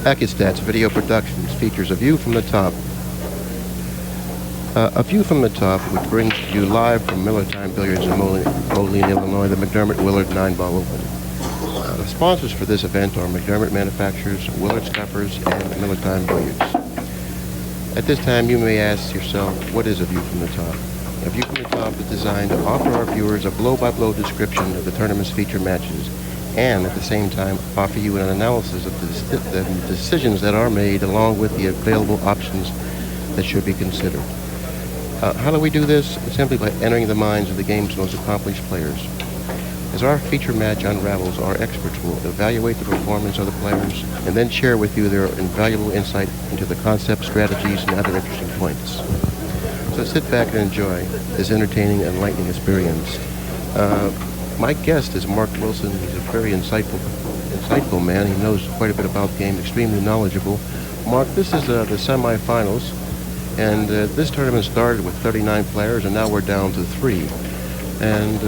ACCUSTATS Video Productions features A View from the Top. A View from the Top, which brings you live from Miller Time Billiards in Moline, Illinois, the McDermott Willard 9-ball open. The sponsors for this event are McDermott Manufacturers, Willard Scuppers, and Miller Time Billiards. At this time, you may ask yourself, what is A View from the Top? A View from the Top is designed to offer our viewers a blow-by-blow description of the tournament's feature matches, and at the same time offer you an analysis of the decisions that are made along with the available options that should be considered. How do we do this? Simply by entering the minds of the game's most accomplished players. As our feature match unravels, our experts will evaluate the performance of the players and then share with you their invaluable insight into the concepts, strategies, and other interesting points. So sit back and enjoy this entertaining and enlightening experience. My guest is Mark Wilson. He's a very insightful man. He knows quite a bit about the game, extremely knowledgeable. Mark, this is the semifinals, and this tournament started with 39 players, and now we're down to 3. And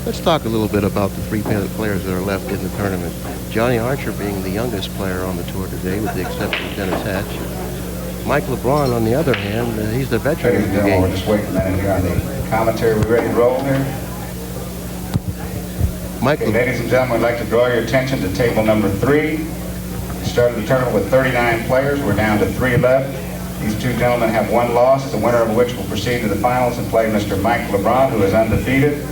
let's talk a little bit about the 3 players that are left in the tournament. Johnny Archer being the youngest player on the tour today, with the exception of Dennis Hatch. Mike LeBron, on the other hand, he's the veteran of the game. We're just waiting a minute here on the commentary. We ready to roll here? Okay, ladies and gentlemen, I'd like to draw your attention to table number 3. We started the tournament with 39 players. We're down to 3 left. These 2 gentlemen have 1 loss, the winner of which will proceed to the finals and play Mr. Mike LeBron, who is undefeated.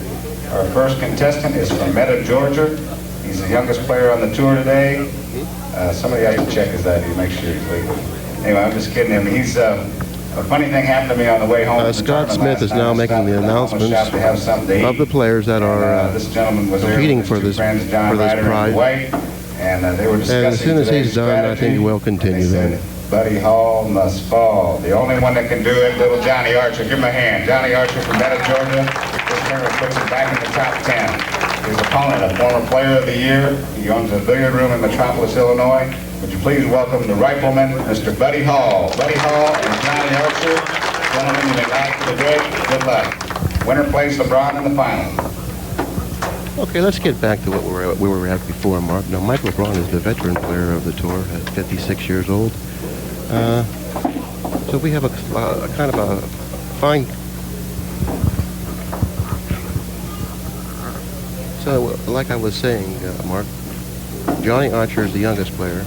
Our first contestant is from Meta, Georgia. He's the youngest player on the tour today. Somebody has to check his ID, make sure he's legal. Anyway, I'm just kidding him. He's a funny thing happened to me on the way home. Scott Smith is now making the announcements of the players that are competing for this prize. And as soon as he's done, I think we'll continue then. Buddy Hall must fall. The only one that can do it, little Johnny Archer. Give him a hand. Johnny Archer from Meta, Georgia. This tournament puts him back in the top 10. His opponent, a former player of the year. He owns a billiard room in Metropolis, Illinois. Would you please welcome the rifleman, Mr. Buddy Hall. Buddy Hall and Johnny Archer. Gentlemen, you may knock for the day. Good luck. Winner plays LeBron in the final. Okay, let's get back to what we were at before, Mark. Now, Mike LeBron is the veteran player of the tour at 56 years old. So we have a kind of a fine... So, like I was saying, Mark, Johnny Archer is the youngest player.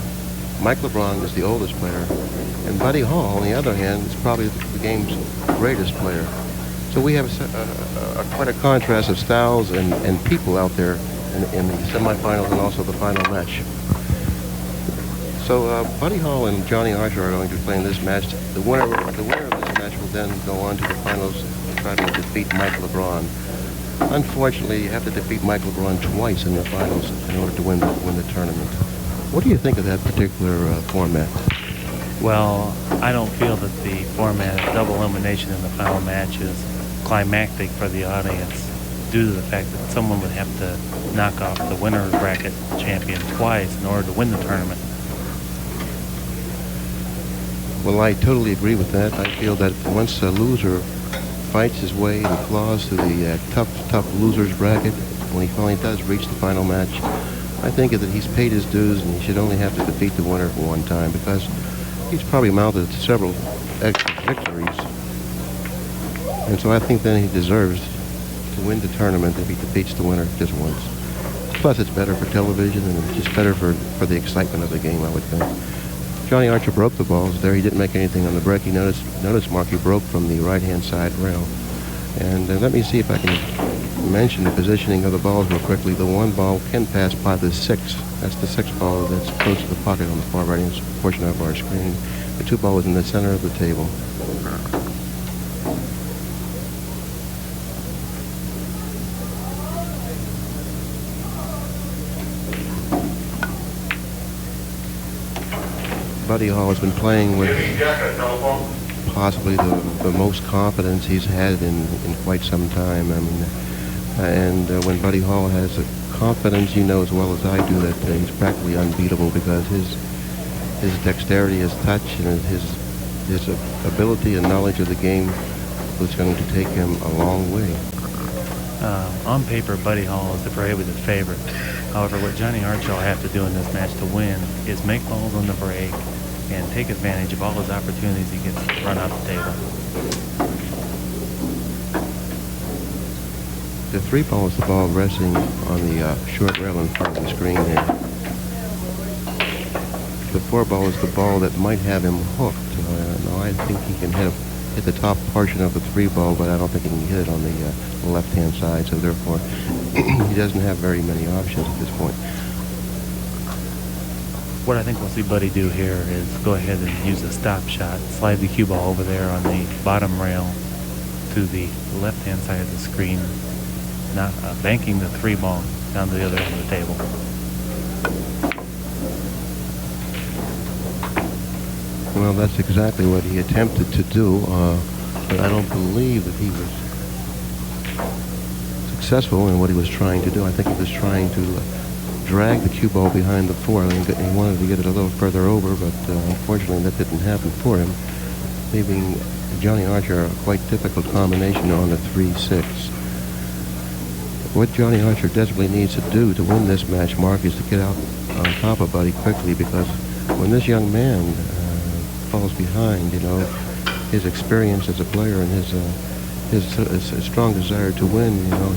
Mike LeBron is the oldest player. And Buddy Hall, on the other hand, is probably the game's greatest player. So we have quite a contrast of styles and people out there in the semifinals and also the final match. So Buddy Hall and Johnny Archer are going to play in this match. The winner of this match will then go on to the finals and try to defeat Mike LeBron. Unfortunately, you have to defeat Mike LeBron twice in the finals in order to win the tournament. What do you think of that particular format? Well, I don't feel that the format of double elimination in the final match is climactic for the audience due to the fact that someone would have to knock off the winner's bracket champion twice in order to win the tournament. Well, I totally agree with that. I feel that once a loser fights his way and claws to the tough loser's bracket, when he finally does reach the final match, I think that he's paid his dues and he should only have to defeat the winner one time, because he's probably mounted several extra victories. And so I think then he deserves to win the tournament if he defeats the winner just once. Plus, it's better for television and it's just better for the excitement of the game, I would think. Johnny Archer broke the balls there. He didn't make anything on the break. Notice, Mark, he broke from the right-hand side rail. And let me see if I can mention the positioning of the balls real quickly. The 1 ball can pass by the 6. That's the 6 ball that's close to the pocket on the far right-hand portion of our screen. The 2 ball is in the center of the table. Buddy Hall has been playing with possibly the most confidence he's had in quite some time. I mean, when Buddy Hall has a confidence, you know as well as I do that he's practically unbeatable, because his dexterity, his touch, and his ability and knowledge of the game was going to take him a long way. On paper, Buddy Hall is the prohibited favorite. However, what Johnny Archer will have to do in this match to win is make balls on the break and take advantage of all his opportunities he gets to run up the table. The 3 ball is the ball resting on the short rail in front of the screen here. The 4 ball is the ball that might have him hooked. No, I think he can hit the top portion of the 3 ball, but I don't think he can hit it on the left-hand side, so therefore he doesn't have very many options at this point. What I think we'll see Buddy do here is go ahead and use a stop shot, slide the cue ball over there on the bottom rail to the left-hand side of the screen, not banking the 3 ball down to the other end of the table. Well, that's exactly what he attempted to do, but I don't believe that he was successful in what he was trying to do. I think he was trying to drag the cue ball behind the 4. I think he wanted to get it a little further over, but unfortunately that didn't happen for him, leaving Johnny Archer a quite difficult combination on the 3-6. What Johnny Archer desperately needs to do to win this match, Mark, is to get out on top of Buddy quickly, because when this young man falls behind, you know, his experience as a player and his strong desire to win, you know,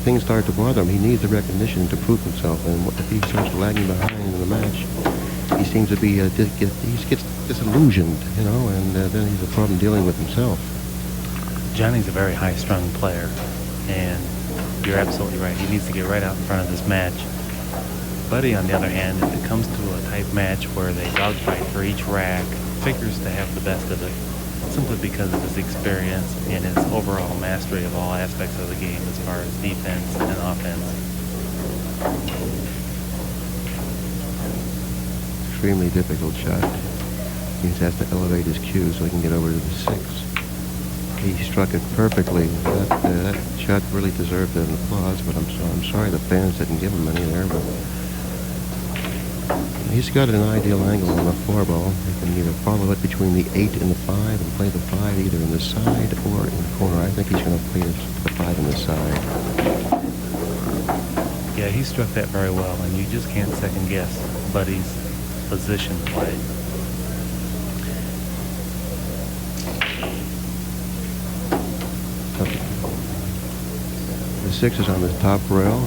things start to bother him. He needs the recognition to prove himself, and if he starts lagging behind in the match, he seems to be he gets disillusioned, you know, and then he's a problem dealing with himself. Johnny's a very high-strung player, and you're absolutely right. He needs to get right out in front of this match. Buddy, on the other hand, if it comes to a type match where they dogfight for each rack, figures to have the best of it, simply because of his experience and his overall mastery of all aspects of the game as far as defense and offense. Extremely difficult shot. He just has to elevate his cue so he can get over to the 6. He struck it perfectly. That shot really deserved an applause, but I'm sorry the fans didn't give him any there. But he's got an ideal angle on the 4 ball. He can either follow it between the 8 and the 5 and play the 5 either in the side or in the corner. I think he's going to play the 5 in the side. Yeah, he struck that very well, and you just can't second guess Buddy's position play. The 6 is on the top rail.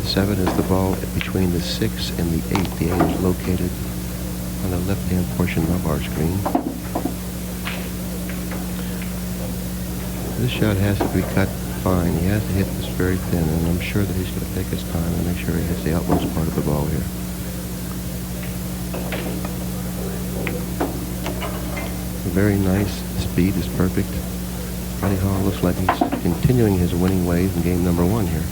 The 7 is the ball between the 6 and the 8. The 8 is located on the left-hand portion of our screen. This shot has to be cut fine. He has to hit this very thin, and I'm sure that he's going to take his time and make sure he hits the outmost part of the ball here. Very nice. Speed is perfect. Buddy Hall looks like he's continuing his winning ways in game number 1 here.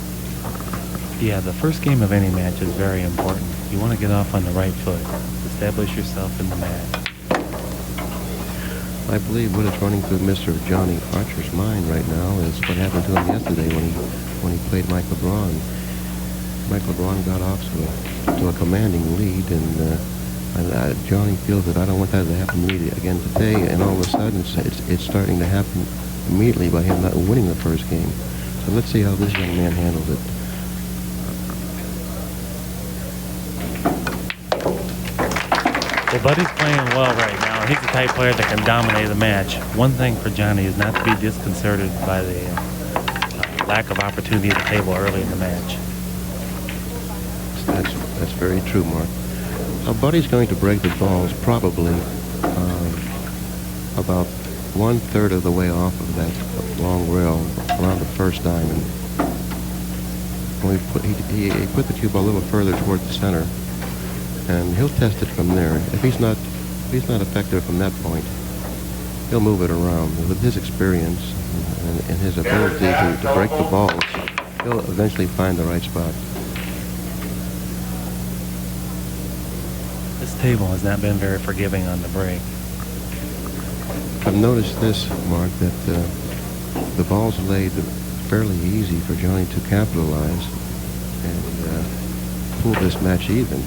Yeah, the first game of any match is very important. You want to get off on the right foot. Establish yourself in the match. I believe what is running through Mr. Johnny Archer's mind right now is what happened to him yesterday when he played Mike LeBron. Mike LeBron got off to a commanding lead, and Johnny feels that I don't want that to happen to me again today, and all of a sudden it's starting to happen immediately by him not winning the first game. So let's see how this young man handles it. Well, Buddy's playing well right now. He's the type player that can dominate the match. One thing for Johnny is not to be disconcerted by the lack of opportunity at the table early in the match. That's very true, Mark. Buddy's going to break the balls probably about 1/3 of the way off of that long rail around the first diamond. He put the cue ball a little further toward the center, and he'll test it from there. If he's not effective from that point, he'll move it around. With his experience and his ability to break the balls, he'll eventually find the right spot. This table has not been very forgiving on the break. I've noticed this, Mark, that the ball's laid fairly easy for Johnny to capitalize and pull this match even.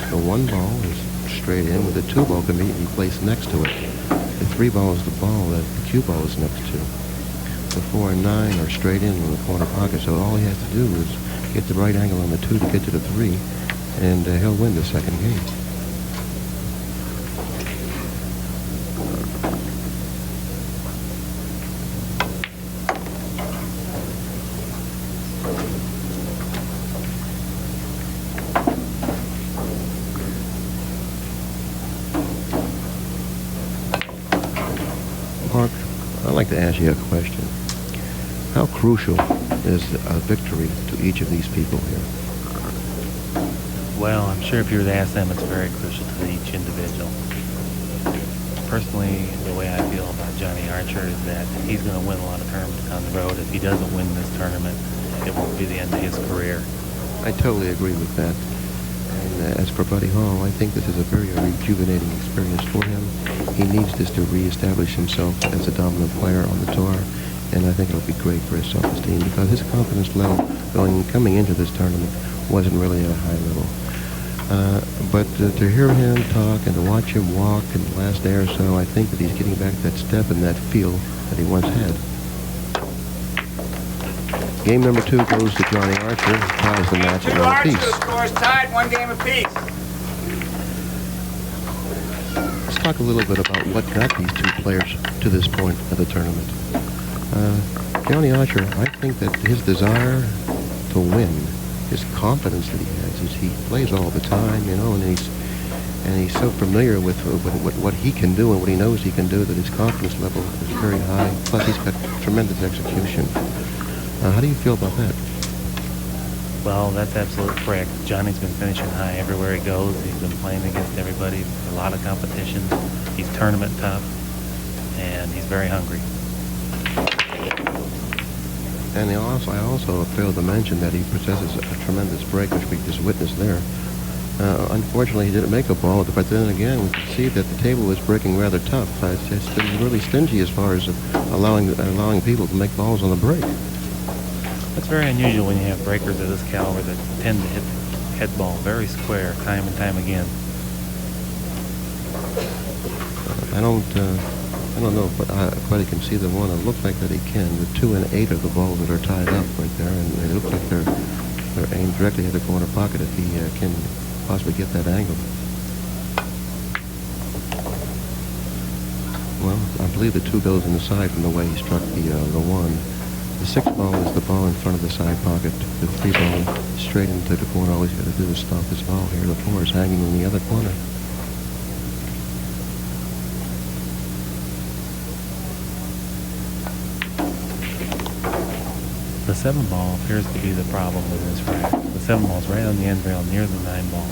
The 1 ball is straight in, with the 2 ball conveniently placed next to it. The 3 ball is the ball that the cue ball is next to. The 4 and 9 are straight in the corner pocket, so all he has to do is get the right angle on the 2 to get to the 3, and he'll win the second game. Mark, I'd like to ask you a question. How crucial is a victory to each of these people here? Well, I'm sure if you were to ask them, it's very crucial to each individual. Personally, the way I feel about Johnny Archer is that he's going to win a lot of tournaments on the road. If he doesn't win this tournament, it won't be the end of his career. I totally agree with that. And as for Buddy Hall, I think this is a very rejuvenating experience for him. He needs this to reestablish himself as a dominant player on the tour. And I think it'll be great for his self-esteem because his confidence level coming into this tournament wasn't really at a high level. But to hear him talk and to watch him walk in the last day or so, I think that he's getting back that step and that feel that he once had. Game number 2 goes to Johnny Archer, ties the match at 1 apiece. The score is tied, 1 game apiece. Let's talk a little bit about what got these 2 players to this point of the tournament. Johnny Archer, I think that his desire to win, his confidence that he has, is he plays all the time, you know, and he's so familiar with what he can do and what he knows he can do that his confidence level is very high. Plus, he's got tremendous execution. How do you feel about that? Well, that's absolutely correct. Johnny's been finishing high everywhere he goes. He's been playing against everybody, a lot of competition. He's tournament tough, and he's very hungry. And I also failed to mention that he possesses a tremendous break, which we just witnessed there. Unfortunately, he didn't make a ball, but then again, we could see that the table was breaking rather tough. It's been really stingy as far as allowing people to make balls on the break. It's very unusual when you have breakers of this caliber that tend to hit the head ball very square time and time again. I don't know if Buddy can see the one. It looks like that he can. The 2 and 8 are the balls that are tied up right there, and it looks like they're aimed directly at the corner pocket if he can possibly get that angle. Well, I believe the 2 goes in the side from the way he struck the 1. The 6 ball is the ball in front of the side pocket. The 3 ball straight into the corner. All he's got to do is stop this ball here. The 4 is hanging in the other corner. The 7 ball appears to be the problem with this rack. The 7 ball's right on the end rail near the 9 ball.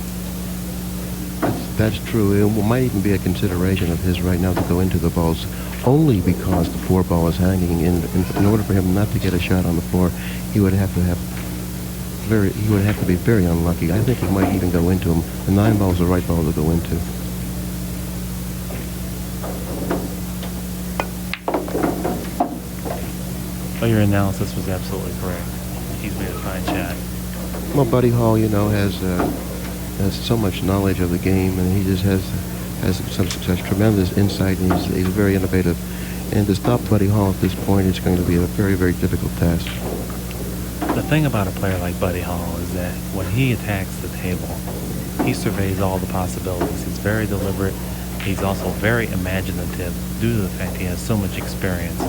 That's true. It might even be a consideration of his right now to go into the balls only because the 4 ball is hanging in order for him not to get a shot on the floor, he would have to be very unlucky. I think he might even go into him. The 9 ball is the right ball to go into. Well, your analysis was absolutely correct. He's made a fine shot. Well, Buddy Hall, you know, has so much knowledge of the game, and he just has such tremendous insight, and he's very innovative. And to stop Buddy Hall at this point is going to be a very, very difficult task. The thing about a player like Buddy Hall is that when he attacks the table, he surveys all the possibilities. He's very deliberate. He's also very imaginative due to the fact he has so much experience.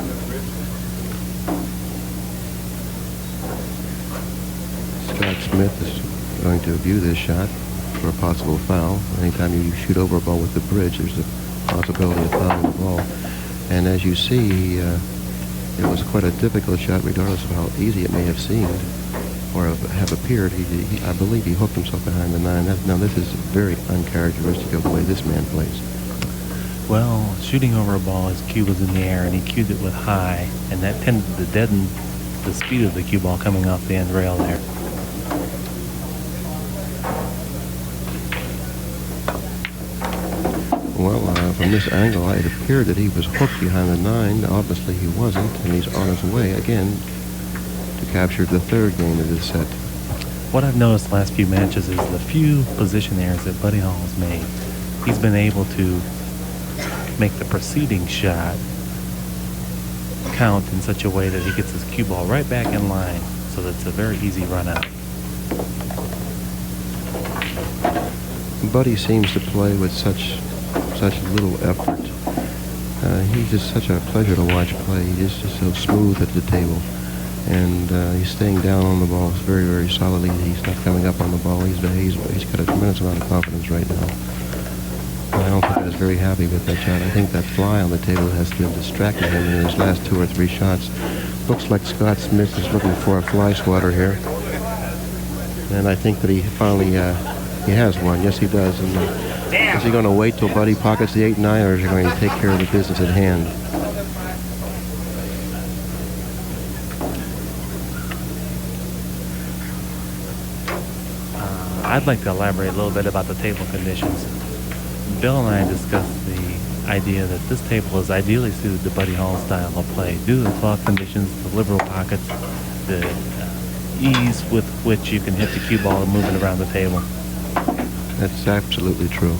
Scott Smith is going to view this shot for a possible foul. Anytime you shoot over a ball with the bridge, there's a possibility of fouling the ball. And as you see, it was quite a difficult shot, regardless of how easy it may have seemed or have appeared. I believe he hooked himself behind the 9. Now, this is very uncharacteristic of the way this man plays. Well, shooting over a ball, his cue was in the air, and he cued it with high, and that tended to deaden the speed of the cue ball coming off the end rail there. Well, from this angle, it appeared that he was hooked behind the 9. Obviously, he wasn't, and he's on his way again to capture the 3rd game of this set. What I've noticed the last few matches is the few position errors that Buddy Hall has made. He's been able to make the preceding shot count in such a way that he gets his cue ball right back in line, so that it's a very easy run out. Buddy seems to play with such little effort. He's just such a pleasure to watch play. He's just so smooth at the table. And he's staying down on the ball very, very solidly. He's not coming up on the ball. He's got a tremendous amount of confidence right now. I don't think I was very happy with that shot. I think that fly on the table has been distracting him in his last 2 or 3 shots. Looks like Scott Smith is looking for a fly swatter here. And I think that he finally he has one. Yes, he does. And is he going to wait till Buddy pockets the 8-9, or is he going to take care of the business at hand? I'd like to elaborate a little bit about the table conditions. Bill and I discussed the idea that this table is ideally suited to Buddy Hall's style of play due to the cloth conditions, the liberal pockets, the ease with which you can hit the cue ball and move it around the table. That's absolutely true.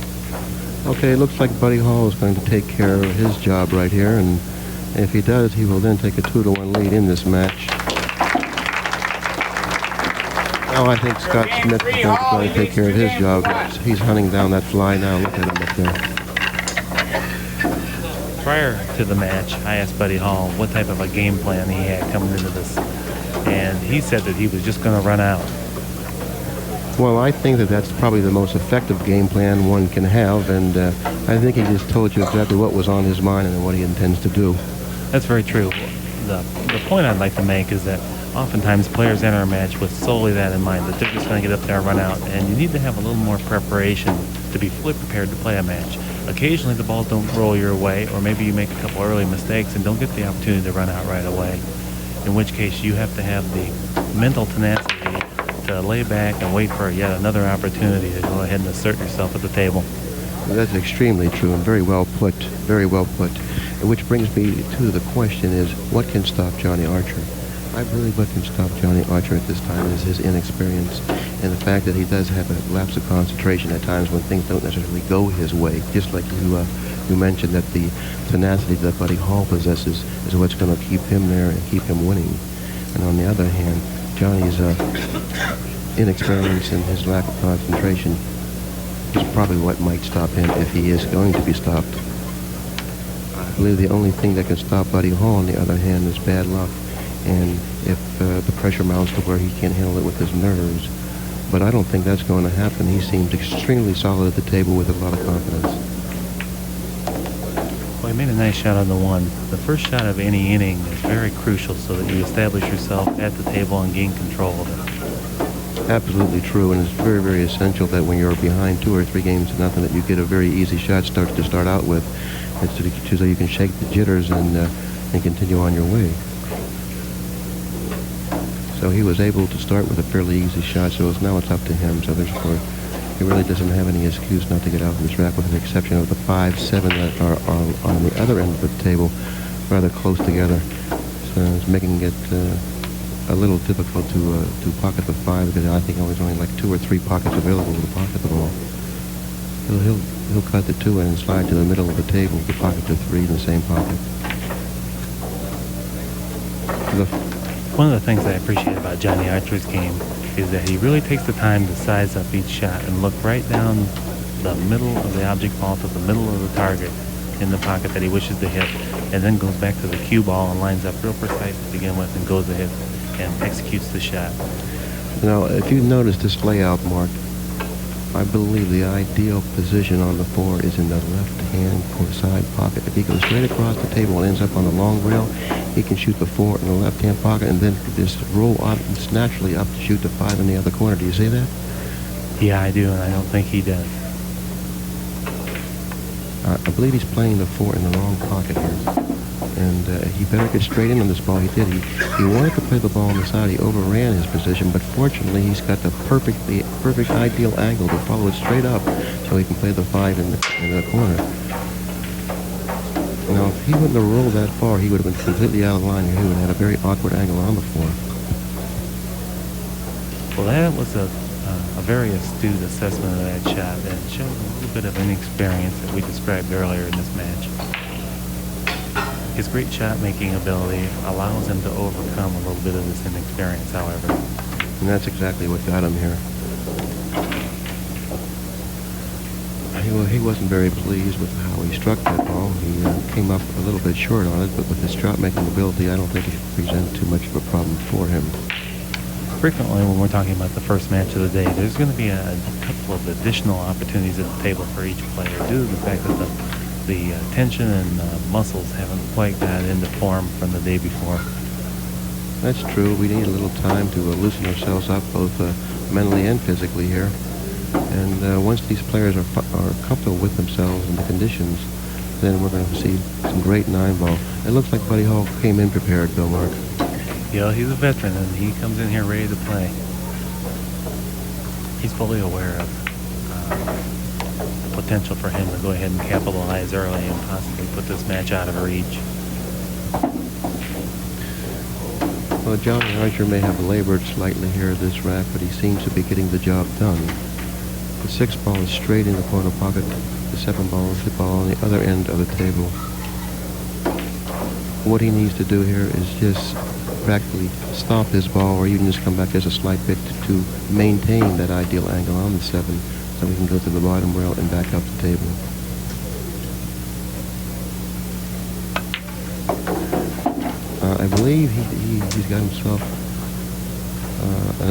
Okay, it looks like Buddy Hall is going to take care of his job right here, and if he does, he will then take a 2-1 lead in this match. Now I think Scott Smith is going to take care of his job. He's hunting down that fly now. Look at him up there. Prior to the match, I asked Buddy Hall what type of a game plan he had coming into this, and he said that he was just going to run out. Well, I think that that's probably the most effective game plan one can have, and I think he just told you exactly what was on his mind and what he intends to do. That's very true. The point I'd like to make is that oftentimes players enter a match with solely that in mind, that they're just going to get up there and run out, and you need to have a little more preparation to be fully prepared to play a match. Occasionally the balls don't roll your way, or maybe you make a couple early mistakes and don't get the opportunity to run out right away, in which case you have to have the mental tenacity to lay back and wait for yet another opportunity to go ahead and assert yourself at the table. Well, that's extremely true and very well put, very well put. Which brings me to the question is, what can stop Johnny Archer? I believe what can stop Johnny Archer at this time is his inexperience and the fact that he does have a lapse of concentration at times when things don't necessarily go his way. Just like you mentioned, that the tenacity that Buddy Hall possesses is what's going to keep him there and keep him winning. And on the other hand, Johnny's inexperience and his lack of concentration is probably what might stop him if he is going to be stopped. I believe the only thing that can stop Buddy Hall, on the other hand, is bad luck. And if the pressure mounts to where he can't handle it with his nerves. But I don't think that's going to happen. He seemed extremely solid at the table with a lot of confidence. Well, he made a nice shot on the one. The first shot of any inning is very crucial so that you establish yourself at the table and gain control of it. Absolutely true, and it's very, very essential that when you're behind 2 or 3 games to nothing, that you get a very easy shot to start out with, so you can shake the jitters and continue on your way. So he was able to start with a fairly easy shot, so now it's up to him. So therefore, he really doesn't have any excuse not to get out of this rack, with the exception of the 5-7 that are on the other end of the table, rather close together. So it's making it a little difficult to pocket the 5, because I think there's only like 2 or 3 pockets available to pocket the ball. He'll cut the 2 and slide to the middle of the table to pocket the 3 in the same pocket. One of the things I appreciate about Johnny Archer's game is that he really takes the time to size up each shot and look right down the middle of the object ball to the middle of the target in the pocket that he wishes to hit, and then goes back to the cue ball and lines up real precise to begin with and goes ahead and executes the shot. Now, if you notice this layout, Mark, I believe the ideal position on the 4 is in the left-hand side pocket. If he goes straight across the table and ends up on the long rail, he can shoot the 4 in the left-hand pocket and then just roll up naturally up to shoot the 5 in the other corner. Do you see that? Yeah, I do, and I don't think he does. I believe he's playing the 4 in the wrong pocket here. And he better get straight in on this ball. He did. He wanted to play the ball on the side. He overran his position, but fortunately he's got the perfect ideal angle to follow it straight up so he can play the 5 in the corner. Now, if he wouldn't have rolled that far, he would have been completely out of line, and he would have had a very awkward angle on the 4. Well, that was a very astute assessment of that shot and shows a little bit of inexperience that we described earlier in this match. His great shot-making ability allows him to overcome a little bit of this inexperience, however. And that's exactly what got him here. He wasn't very pleased with how he struck that ball. He came up a little bit short on it, but with his shot-making ability, I don't think it should present too much of a problem for him. Frequently, when we're talking about the first match of the day, there's going to be a couple of additional opportunities at the table for each player due to the fact that the tension and muscles haven't quite got into form from the day before. That's true. We need a little time to loosen ourselves up, both mentally and physically here. And once these players are comfortable with themselves and the conditions, then we're going to see some great 9-ball. It looks like Buddy Hall came in prepared, Bill Mark. Yeah, he's a veteran, and he comes in here ready to play. He's fully aware of the potential for him to go ahead and capitalize early and possibly put this match out of reach. Well, Johnny Archer may have labored slightly here at this rack, but he seems to be getting the job done. The 6-ball is straight in the corner pocket. The 7-ball is the ball on the other end of the table. What he needs to do here is just practically stop his ball, or even just come back as a slight bit to maintain that ideal angle on the 7, so we can go to the bottom rail and back up the table. I believe he's got himself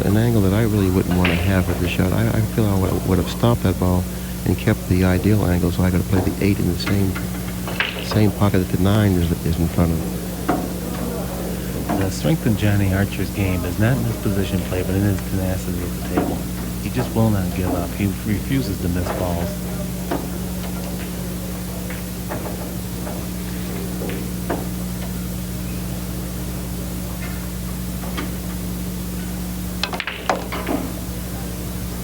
an angle that I really wouldn't want to have with the shot. I feel I would have stopped that ball and kept the ideal angle, so I could have played the 8 in the same pocket that the 9 is in front of. The strength in Johnny Archer's game is not in his position play, but in his tenacity at the table. He just will not give up. He refuses to miss balls.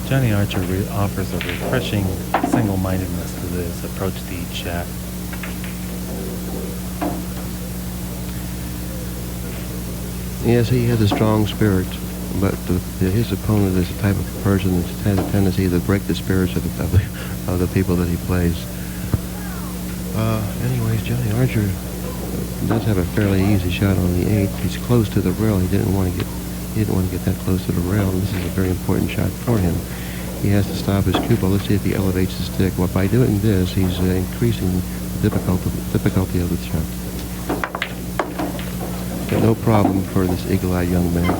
Johnny Archer offers a refreshing single-mindedness to this approach to each shot. Yes, he has a strong spirit, but his opponent is the type of person that has a tendency to break the spirits of the people that he plays. Anyways, Johnny Archer does have a fairly easy shot on the 8. He's close to the rail. He didn't want to get that close to the rail, and this is a very important shot for him. He has to stop his cue ball. Let's see if he elevates the stick. Well, by doing this, he's increasing the difficulty of the shot. But no problem for this eagle-eyed young man.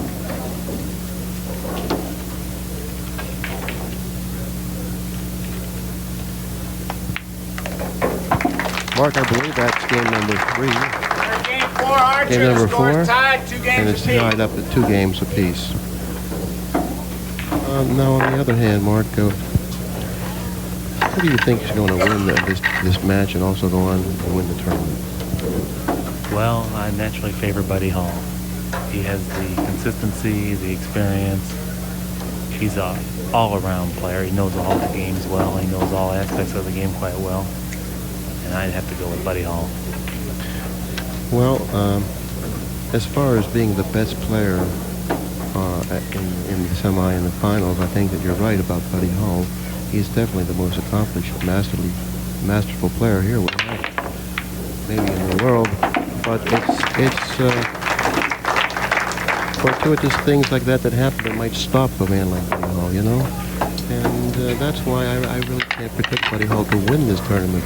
Mark, I believe that's game number 3. Game 4, Archer. Game number 4, tied, 2 games and it's apiece. tied up at 2 games apiece. Now, on the other hand, Mark, who do you think is going to win this match and also go on and win the tournament? Well, I naturally favor Buddy Hall. He has the consistency, the experience. He's an all-around player. He knows all the games well. He knows all aspects of the game quite well. And I'd have to go with Buddy Hall. Well, as far as being the best player in the semi and the finals, I think that you're right about Buddy Hall. He's definitely the most accomplished, masterful player here, maybe in the world. But it's fortuitous things like that happen that might stop a man like Buddy Hall, you know? And that's why I really can't predict Buddy Hall to win this tournament.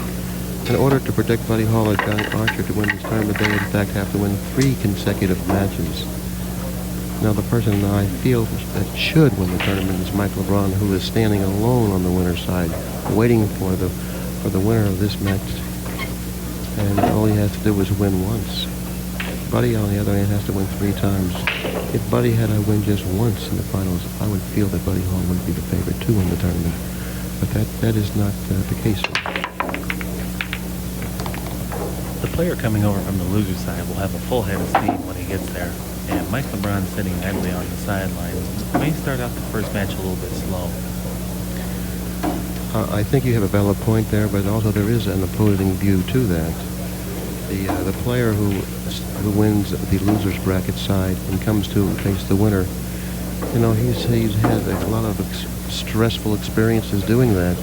In order to predict Buddy Hall or Johnny Archer to win this tournament, they in fact have to win 3 consecutive matches. Now, the person I feel that should win the tournament is Mike LeBron, who is standing alone on the winner's side, waiting for the winner of this match. And all he has to do is win once. Buddy, on the other hand, has to win 3 times. If Buddy had to win just once in the finals, I would feel that Buddy Hall would be the favorite to win the tournament. But that is not the case. The player coming over from the loser side will have a full head of steam when he gets there. And Mike LeBron sitting idly on the sidelines may start out the first match a little bit slow. I think you have a valid point there, but also there is an opposing view to that. The player who wins the loser's bracket side and comes to face the winner, you know, he's had a lot of stressful experiences doing that,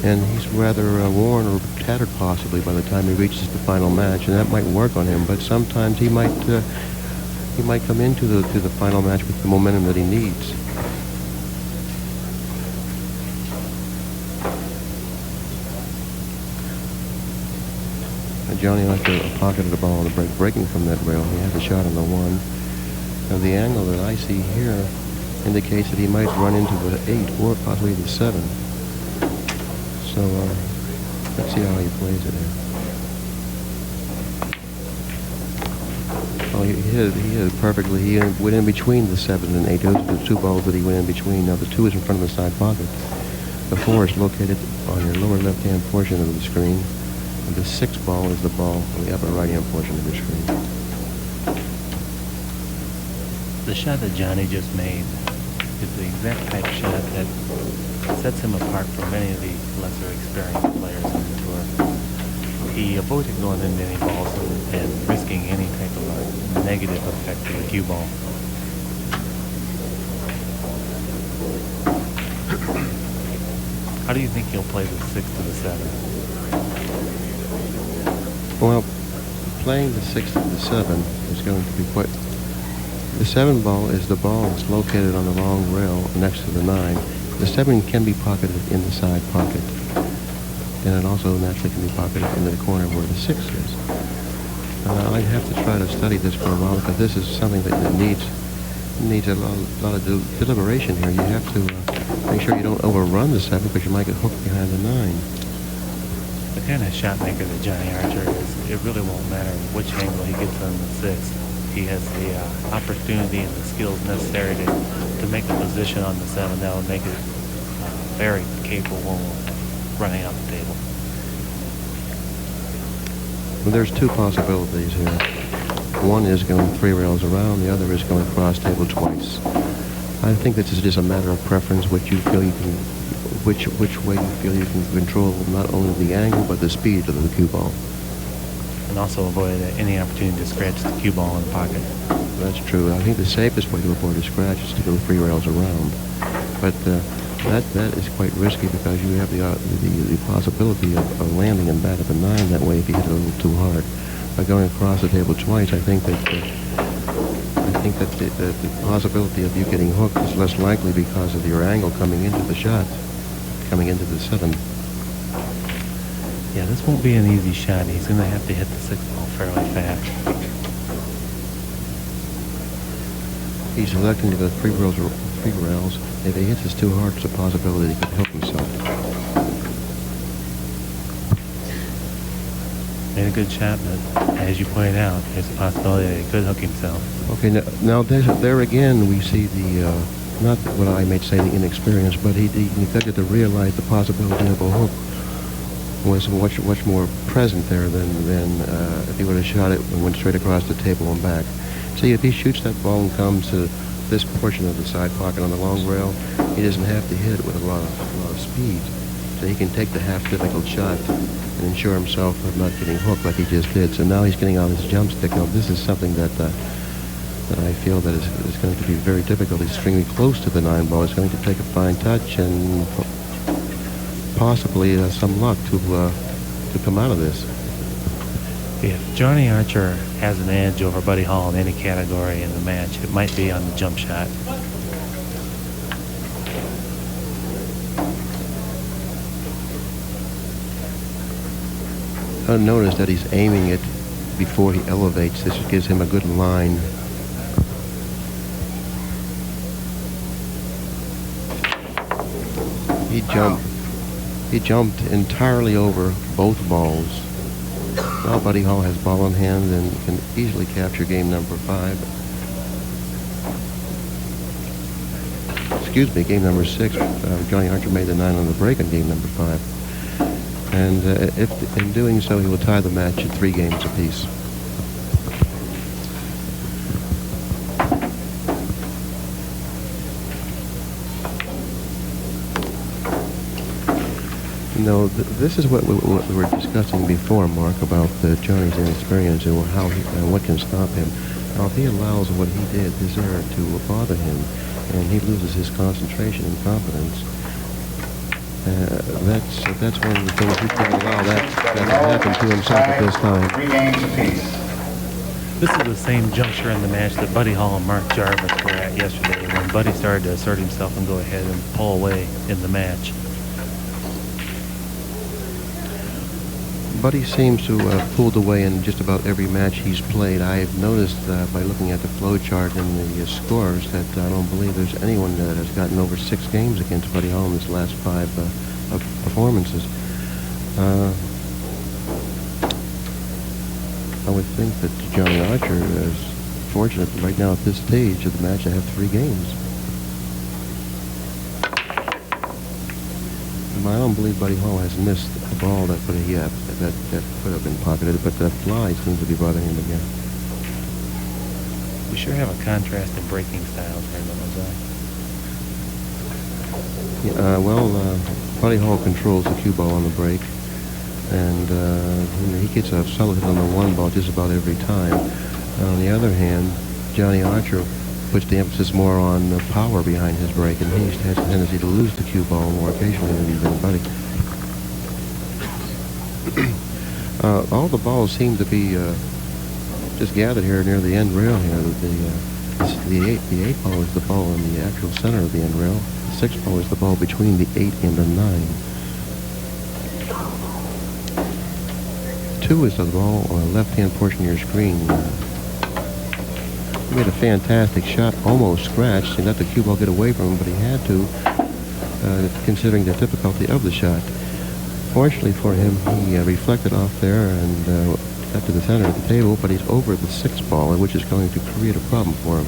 and he's rather worn or tattered possibly by the time he reaches the final match, and that might work on him. But sometimes he might come into the final match with the momentum that he needs. Johnny Archer pocketed the ball on the break, breaking from that rail. He had a shot on the 1. And the angle that I see here indicates that he might run into the 8 or possibly the 7. So let's see how he plays it here. Oh, he hit it perfectly. He went in between the 7 and 8. Those are the 2 balls that he went in between. Now the 2 is in front of the side pocket. The 4 is located on your lower left-hand portion of the screen. And the 6 ball is the ball on the upper right-hand portion of your screen. The shot that Johnny just made is the exact type of shot that sets him apart from many of the lesser experienced players on the tour. He avoided going into any balls and risking any type of a negative effect to the cue ball. How do you think he'll play the 6 to the 7? Well, playing the 6 to the 7 is going to be quite... The 7 ball is the ball that's located on the long rail next to the 9. The 7 can be pocketed in the side pocket. And it also naturally can be pocketed into the corner where the 6 is. I'd have to try to study this for a while because this is something that needs a lot of deliberation here. You have to make sure you don't overrun the 7 because you might get hooked behind the 9. The kind of shot maker that Johnny Archer is, it really won't matter which angle he gets on the 6. He has the opportunity and the skills necessary to make a position on the 7 that will make it very capable of running out the table. Well, there's 2 possibilities here. One is going 3 rails around, the other is going cross table twice. I think this is just a matter of preference, which you feel you can, which way you feel you can control not only the angle but the speed of the cue ball. And also avoid any opportunity to scratch the cue ball in the pocket. That's true. I think the safest way to avoid a scratch is to go 3 rails around. But that is quite risky because you have the possibility of landing in bat of a 9 that way if you hit it a little too hard. By going across the table twice, I think that the possibility of you getting hooked is less likely because of your angle coming into the shot, coming into the 7. Yeah, this won't be an easy shot. He's going to have to hit the 6 ball fairly fast. He's electing to go 3 rails. If he hits this too hard, there's a possibility he could hook himself. Made a good shot, but as you pointed out, there's a possibility that he could hook himself. Okay, now there again we see the, not what I may say the inexperience, but he neglected to realize the possibility of a hook was much more present there than if he would have shot it and went straight across the table and back. See, if he shoots that ball and comes to this portion of the side pocket on the long rail, he doesn't have to hit it with a lot of speed. So he can take the half difficult shot and ensure himself of not getting hooked like he just did. So now he's getting on his jump stick. Now this is something that I feel that is going to be very difficult. He's extremely close to the 9 ball. It's going to take a fine touch and possibly some luck to come out of this. If Johnny Archer has an edge over Buddy Hall in any category in the match, it might be on the jump shot. Notice that he's aiming it before he elevates. This gives him a good line. He jumped entirely over both balls. Now Buddy Hall has ball in hand and can easily capture game number 5. Excuse me, game number 6. Johnny Archer made the 9 on the break in game number 5. And if in doing so, he will tie the match at 3 games apiece. No, this is what we were discussing before, Mark, about Johnny's inexperience and how what can stop him. Now, if he allows what he did, this error, to bother him, and he loses his concentration and confidence, That's one of the things we can't allow that to happen to himself at this time. 3 games apiece. This is the same juncture in the match that Buddy Hall and Mark Jarvis were at yesterday, when Buddy started to assert himself and go ahead and pull away in the match. Buddy seems to have pulled away in just about every match he's played. I've noticed by looking at the flow chart and the scores that I don't believe there's anyone that has gotten over 6 games against Buddy Hall in his last 5 performances. I would think that Johnny Archer is fortunate right now at this stage of the match to have 3 games. I don't believe Buddy Hall has missed a ball that could have been pocketed, but the fly seems to be bothering him again. We sure have a contrast in breaking styles here, don't we, Buddy Hall controls the cue ball on the break, and he gets a solid hit on the 1 ball just about every time. On the other hand, Johnny Archer puts the emphasis more on power behind his break, and he has a tendency to lose the cue ball more occasionally than Buddy. All the balls seem to be just gathered here near the end rail here. The 8 ball is the ball in the actual center of the end rail. The 6 ball is the ball between the 8 and the 9. 2 is the ball on the left-hand portion of your screen. He made a fantastic shot, almost scratched. He let the cue ball get away from him, but he had to, considering the difficulty of the shot. Fortunately for him, he reflected off there and got to the center of the table, but he's over the 6 ball, which is going to create a problem for him.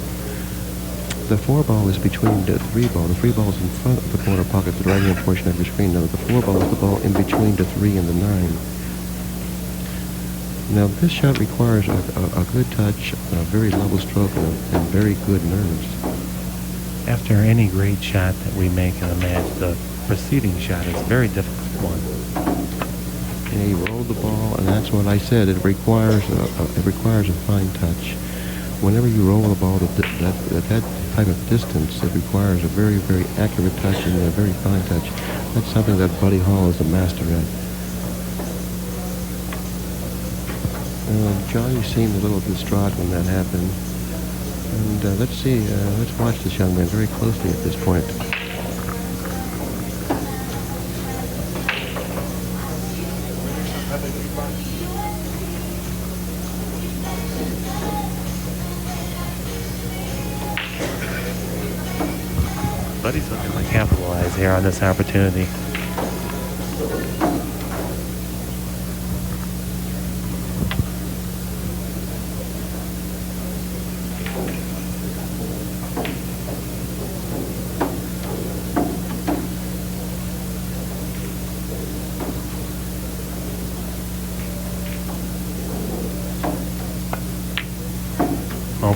The 4 ball is between the 3 ball. The 3 ball is in front of the corner pocket, the right-hand portion of your screen. Now, the 4 ball is the ball in between the 3 and the 9. Now, this shot requires a good touch, a very level stroke, and very good nerves. After any great shot that we make in a match, the preceding shot is a very difficult one. And he rolled the ball, and that's what I said. It requires a fine touch. Whenever you roll the ball at that type of distance, it requires a very, very accurate touch and a very fine touch. That's something that Buddy Hall is a master at. Johnny seemed a little distraught when that happened. And let's watch this young man very closely at this point. Buddy's looking to capitalize here on this opportunity.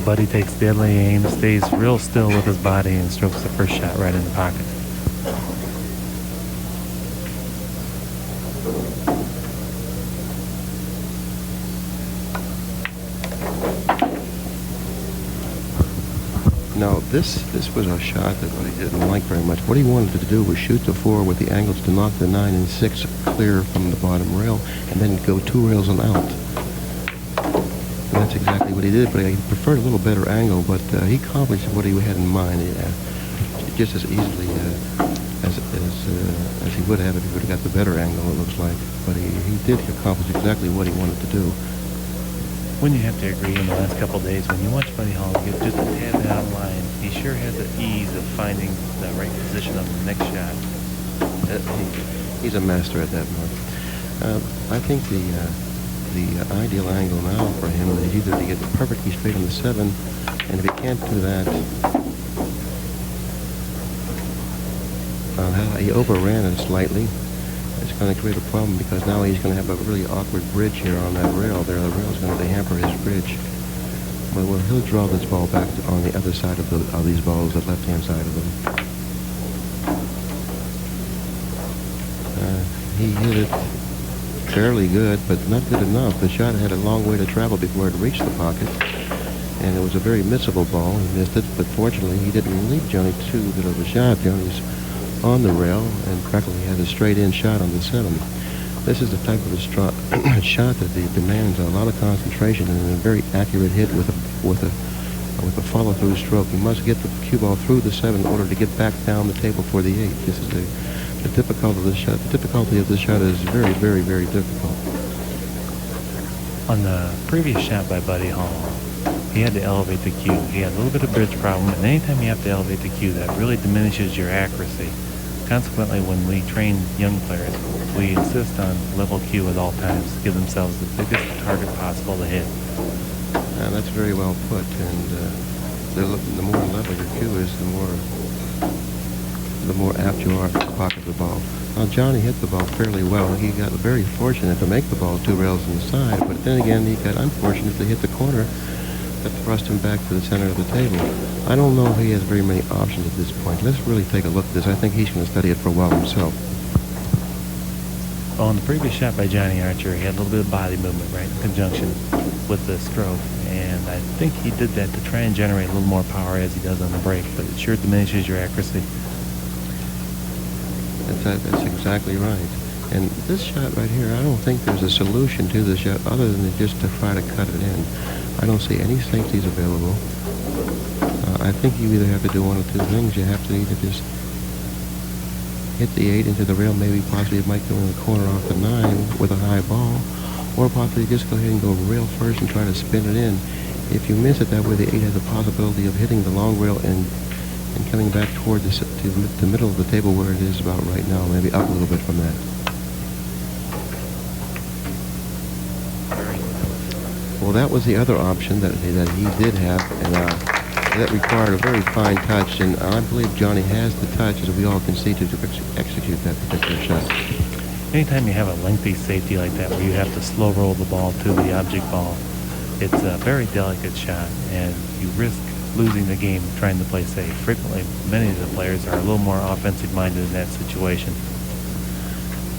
Buddy takes deadly aim, stays real still with his body, and strokes the first shot right in the pocket. Now, this was a shot that Buddy didn't like very much. What he wanted to do was shoot the 4 with the angles to knock the 9 and 6 clear from the bottom rail, and then go 2 rails and out. That's exactly what he did, but he preferred a little better angle, but he accomplished what he had in mind just as easily as he would have if he would have got the better angle, it looks like. But he did accomplish exactly what he wanted to do. When you have to agree in the last couple of days, when you watch Buddy Hall get just a tad bit out of line, he sure has the ease of finding the right position on the next shot. He's a master at that, Mark. I think the ideal angle now for him is either to get perfectly straight on the 7, and if he can't do that, he overran it slightly. It's going to create a problem because now he's going to have a really awkward bridge here on that rail there. The rail's going to hamper his bridge. But he'll draw this ball back on the other side of these balls, the left-hand side of them. He hit it fairly good, but not good enough. The shot had a long way to travel before it reached the pocket, and it was a very missable ball. He missed it, but fortunately he didn't leave Johnny too good of a shot. Johnny's on the rail and practically had a straight-in shot on the 7. This is the type of a shot that demands a lot of concentration and a very accurate hit with a follow-through stroke. You must get the cue ball through the 7 in order to get back down the table for the 8. This is the difficulty of this shot. The difficulty of this shot is very, very, very difficult. On the previous shot by Buddy Hall, he had to elevate the cue. He had a little bit of bridge problem, and anytime you have to elevate the cue, that really diminishes your accuracy. Consequently, when we train young players, we insist on level cue at all times, give themselves the biggest target possible to hit. That's very well put, and the more level your cue is, the more apt you are to pocket the ball. Now, Johnny hit the ball fairly well. He got very fortunate to make the ball 2 rails inside, but then again, he got unfortunate to hit the corner that thrust him back to the center of the table. I don't know if he has very many options at this point. Let's really take a look at this. I think he's going to study it for a while himself. Well, on the previous shot by Johnny Archer, he had a little bit of body movement, right, in conjunction with the stroke. And I think he did that to try and generate a little more power as he does on the break, but it sure diminishes your accuracy. That's exactly right. And this shot right here, I don't think there's a solution to this shot other than just to try to cut it in. I don't see any safeties available. I think you either have to do one of 2 things. You have to either just hit the 8 into the rail, maybe possibly it might go in the corner off the 9 with a high ball, or possibly just go ahead and go rail first and try to spin it in. If you miss it that way, the 8 has a possibility of hitting the long rail and coming back toward the middle of the table where it is about right now, maybe up a little bit from that. Well, that was the other option that he did have, and that required a very fine touch, and I believe Johnny has the touch, as we all can see, to execute that particular shot. Anytime you have a lengthy safety like that where you have to slow roll the ball to the object ball, it's a very delicate shot, and you risk losing the game trying to play safe. Frequently, many of the players are a little more offensive-minded in that situation.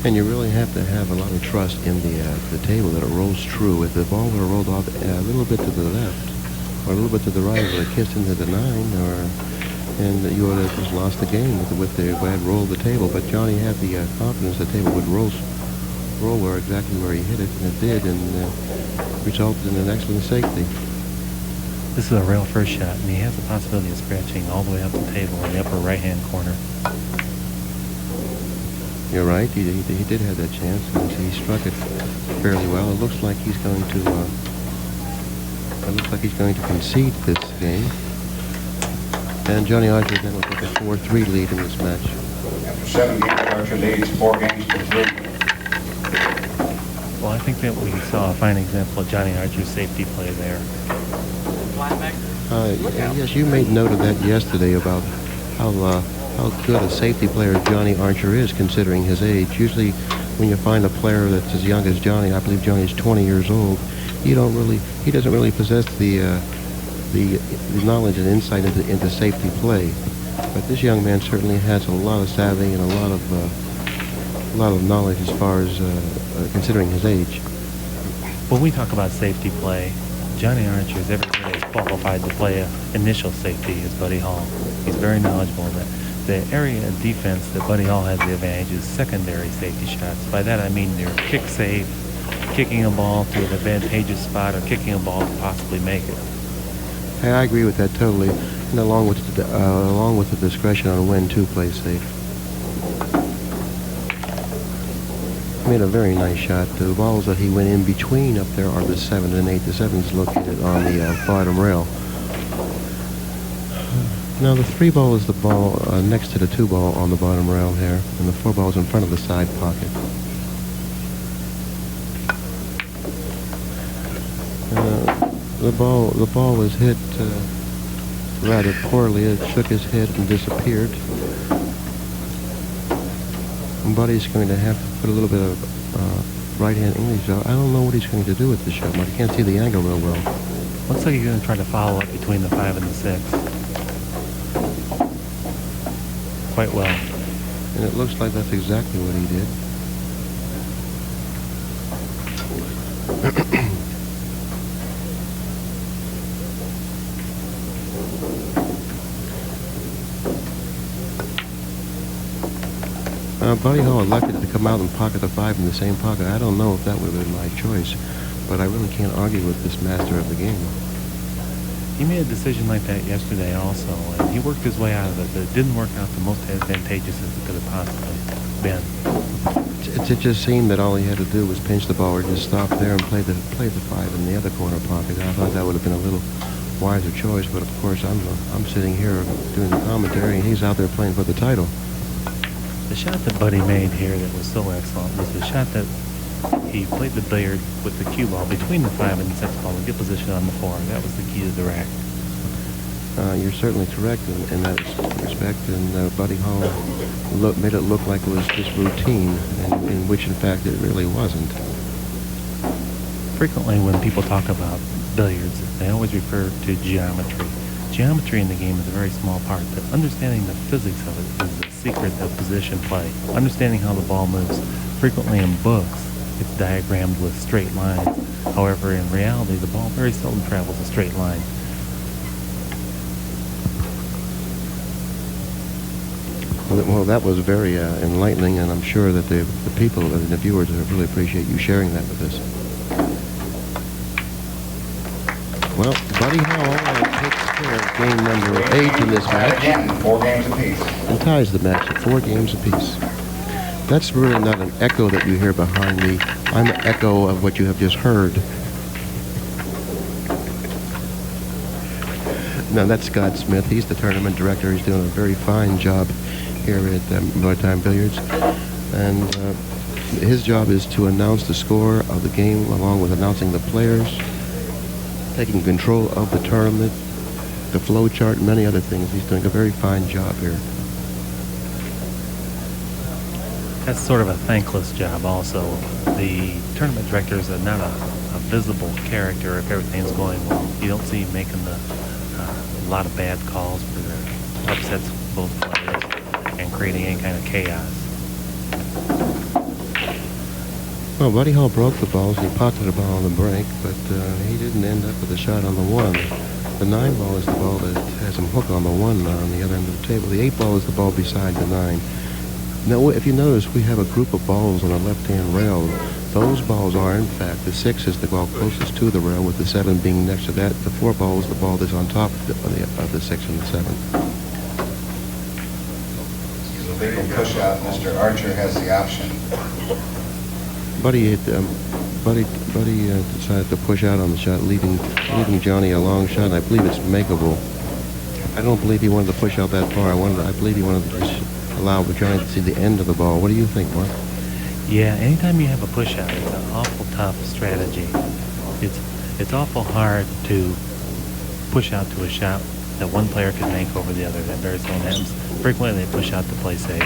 And you really have to have a lot of trust in the table that it rolls true. If the ball would have rolled off a little bit to the left or a little bit to the right, it would have kissed into the 9, and you would have just lost the game with the way it rolled the table. But Johnny had the confidence the table would roll exactly where he hit it, and it did, and resulted in an excellent safety. This is a rail first shot, and he has the possibility of scratching all the way up the table in the upper right-hand corner. You're right. He did have that chance. He struck it fairly well. It looks like he's going to concede this game. And Johnny Archer then will take a 4-3 lead in this match. After 7 games, Archer leads 4 games to 3. Well, I think that we saw a fine example of Johnny Archer's safety play there. Yes, you made note of that yesterday about how good a safety player Johnny Archer is, considering his age. Usually, when you find a player that's as young as Johnny, I believe Johnny's 20 years old, he doesn't really possess the knowledge and insight into safety play. But this young man certainly has a lot of savvy and a lot of knowledge as far as considering his age. When we talk about safety play, Johnny Archer is every bit as qualified to play initial safety as Buddy Hall. He's very knowledgeable in that. The area of defense that Buddy Hall has the advantage is secondary safety shots. By that I mean your kick save, kicking a ball to an advantageous spot, or kicking a ball to possibly make it. Hey, I agree with that totally, and along with the discretion on when to play safe. Made a very nice shot. The balls that he went in between up there are the 7 and 8. The 7 is located on the bottom rail. Now the 3 ball is the ball next to the 2 ball on the bottom rail here, and the 4 ball is in front of the side pocket. The ball was hit rather poorly. It shook his head and disappeared. And Buddy's going to have to put a little bit of right-hand English out. I don't know what he's going to do with the shot, but I can't see the angle real well. Looks like he's going to try to follow up between the 5 and the 6. Quite well. And it looks like that's exactly what he did. Buddy Hall elected to come out and pocket the 5 in the same pocket. I don't know if that would have been my choice, but I really can't argue with this master of the game. He made a decision like that yesterday also, and he worked his way out of it, but it didn't work out the most advantageous as it could have possibly been. It just seemed that all he had to do was pinch the ball or just stop there and play the 5 in the other corner pocket. I thought that would have been a little wiser choice, but of course I'm sitting here doing the commentary, and he's out there playing for the title. The shot that Buddy made here that was so excellent was the shot that he played the billiard with the cue ball between the 5 and the 6 ball to get position on the 4. That was the key to the rack. You're certainly correct in that respect, and Buddy Hall made it look like it was just routine, in which in fact it really wasn't. Frequently when people talk about billiards, they always refer to geometry. Geometry in the game is a very small part, but understanding the physics of it is the secret of position play. Understanding how the ball moves. Frequently in books, it's diagrammed with straight lines. However, in reality, the ball very seldom travels a straight line. Well, that was very enlightening, and I'm sure that the people and the viewers really appreciate you sharing that with us. Well, Buddy Hall takes care of game number 8 in this match. Again, 4 games apiece. And ties the match at 4 games apiece. That's really not an echo that you hear behind me. I'm an echo of what you have just heard. Now, that's Scott Smith. He's the tournament director. He's doing a very fine job here at Maritime Billiards. And his job is to announce the score of the game along with announcing the players, taking control of the tournament, the flow chart, and many other things. He's doing a very fine job here. That's sort of a thankless job also. The tournament directors are not a visible character if everything's going well. You don't see him making a lot of bad calls for the upsets of both players and creating any kind of chaos. Well, Buddy Hall broke the balls and he pocketed the ball on the break, but he didn't end up with a shot on the 1. The 9 ball is the ball that has him hook on the 1 on the other end of the table. The 8 ball is the ball beside the 9. Now, if you notice, we have a group of balls on the left-hand rail. Those balls are, in fact, the 6 is the ball closest to the rail, with the 7 being next to that. The 4 ball is the ball that's on top of the 6 and the 7. Legal push out. Mr. Archer has the option. Buddy decided to push out on the shot, leaving Johnny a long shot. I believe it's makeable. I don't believe he wanted to push out that far. I believe he wanted to just allow Johnny to see the end of the ball. What do you think, Mark? Yeah, anytime you have a push out, it's an awful tough strategy. It's awful hard to push out to a shot that one player can make over the other. That very seldom happens. Frequently they push out to play safe.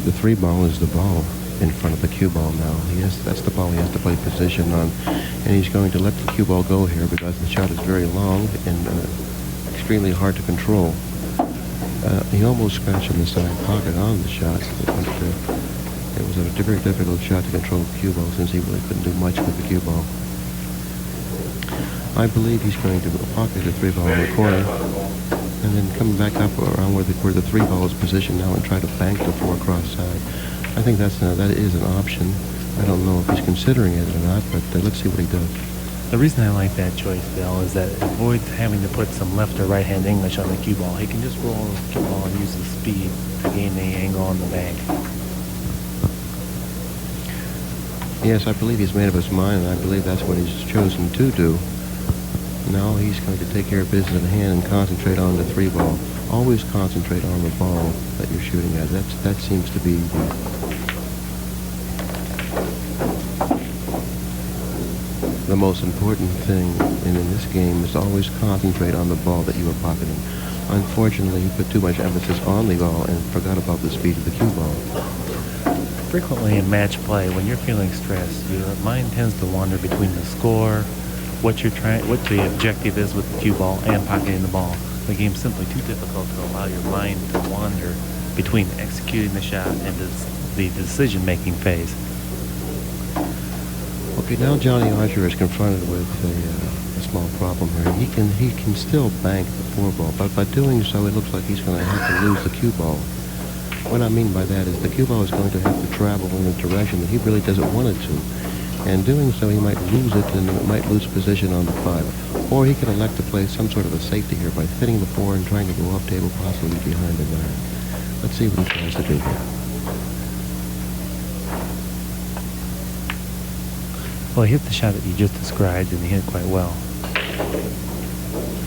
The 3 ball is the ball in front of the cue ball now. That's the ball he has to play position on, and he's going to let the cue ball go here because the shot is very long and extremely hard to control. He almost scratched in the side pocket on the shot, but it was a very difficult shot to control the cue ball since he really couldn't do much with the cue ball. I believe he's going to pocket the 3 ball in the corner and then come back up around where the 3 ball is positioned now and try to bank the 4 cross side. I think that is an option. I don't know if he's considering it or not, but let's see what he does. The reason I like that choice, Bill, is that it avoids having to put some left or right hand English on the cue ball. He can just roll the cue ball and use the speed to gain the angle on the bank. Yes, I believe he's made up his mind, and I believe that's what he's chosen to do. Now he's going to take care of business in hand and concentrate on the 3 ball. Always concentrate on the ball that you're shooting at. That seems to be the most important thing in this game, is to always concentrate on the ball that you are pocketing. Unfortunately, he put too much emphasis on the ball and forgot about the speed of the cue ball. Frequently in match play, when you're feeling stressed, your mind tends to wander between the score, what the objective is with the cue ball, and pocketing the ball. The game's simply too difficult to allow your mind to wander between executing the shot and the decision-making phase. Okay, now Johnny Archer is confronted with a small problem here. He can still bank the 4-ball, but by doing so, it looks like he's going to have to lose the cue ball. What I mean by that is the cue ball is going to have to travel in a direction that he really doesn't want it to. And doing so, he might lose it and might lose position on the 5. Or he could elect to play some sort of a safety here by thinning the 4 and trying to go off table, possibly behind the 9. Let's see what he tries to do here. Well, he hit the shot that you just described, and he hit it quite well.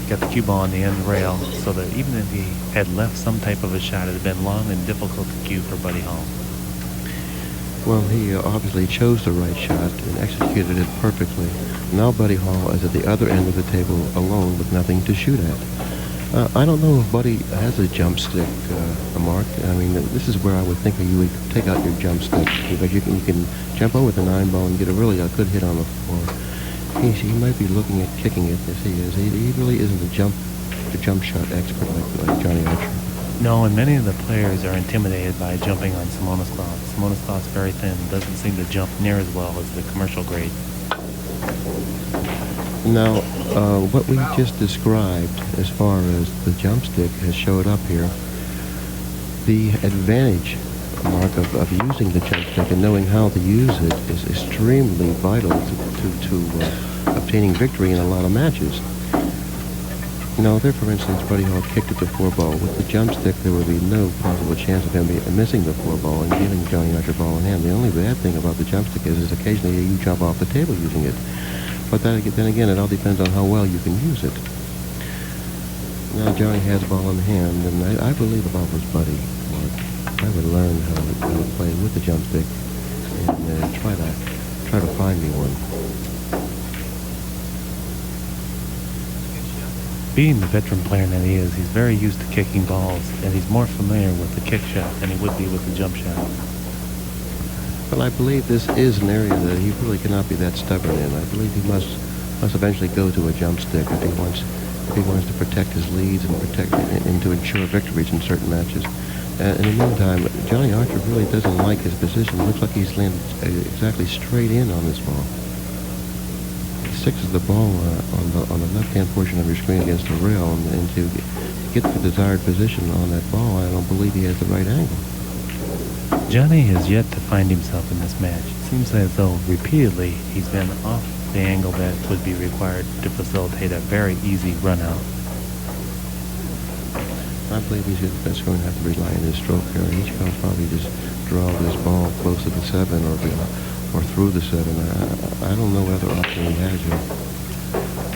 Got the cue ball on the end rail, so that even if he had left some type of a shot, it had been long and difficult to cue for Buddy Hall. Well, he obviously chose the right shot and executed it perfectly. Now Buddy Hall is at the other end of the table alone with nothing to shoot at. I don't know if Buddy has a jump stick, Mark. I mean, this is where I would think that you would take out your jump stick, because you can jump over the 9 ball and get a good hit on the 4. He might be looking at kicking it, as he is. He really isn't a jump shot expert like Johnny Archer. No, and many of the players are intimidated by jumping on Simona's cloth. Simona's cloth's very thin, doesn't seem to jump near as well as the commercial grade. Now, what we just described as far as the jump stick has showed up here, the advantage, Mark, of using the jump stick and knowing how to use it is extremely vital to obtaining victory in a lot of matches. Now, there, for instance, Buddy Hall kicked at the 4-ball. With the jump stick, there would be no possible chance of him missing the 4-ball and giving Johnny Archer ball in hand. The only bad thing about the jump stick is occasionally you jump off the table using it. But then again, it all depends on how well you can use it. Now, Johnny has ball in hand, and I believe if I was Buddy, Mark, I would learn how to play with the jump stick and try to find me one. Being the veteran player that he is, he's very used to kicking balls, and he's more familiar with the kick shot than he would be with the jump shot. Well, I believe this is an area that he really cannot be that stubborn in. I believe he must eventually go to a jump stick if he wants to protect his leads and to ensure victories in certain matches. In the meantime, Johnny Archer really doesn't like his position. It looks like he's landed exactly straight in on this ball. 6 is the ball on the left-hand portion of your screen against the rail, and to get the desired position on that ball, I don't believe he has the right angle. Johnny has yet to find himself in this match. It seems as though repeatedly he's been off the angle that would be required to facilitate a very easy run-out. I believe that's going to have to rely on his stroke here. He can probably just draw this ball close to the 7 or through the 7. I don't know what other option he has here.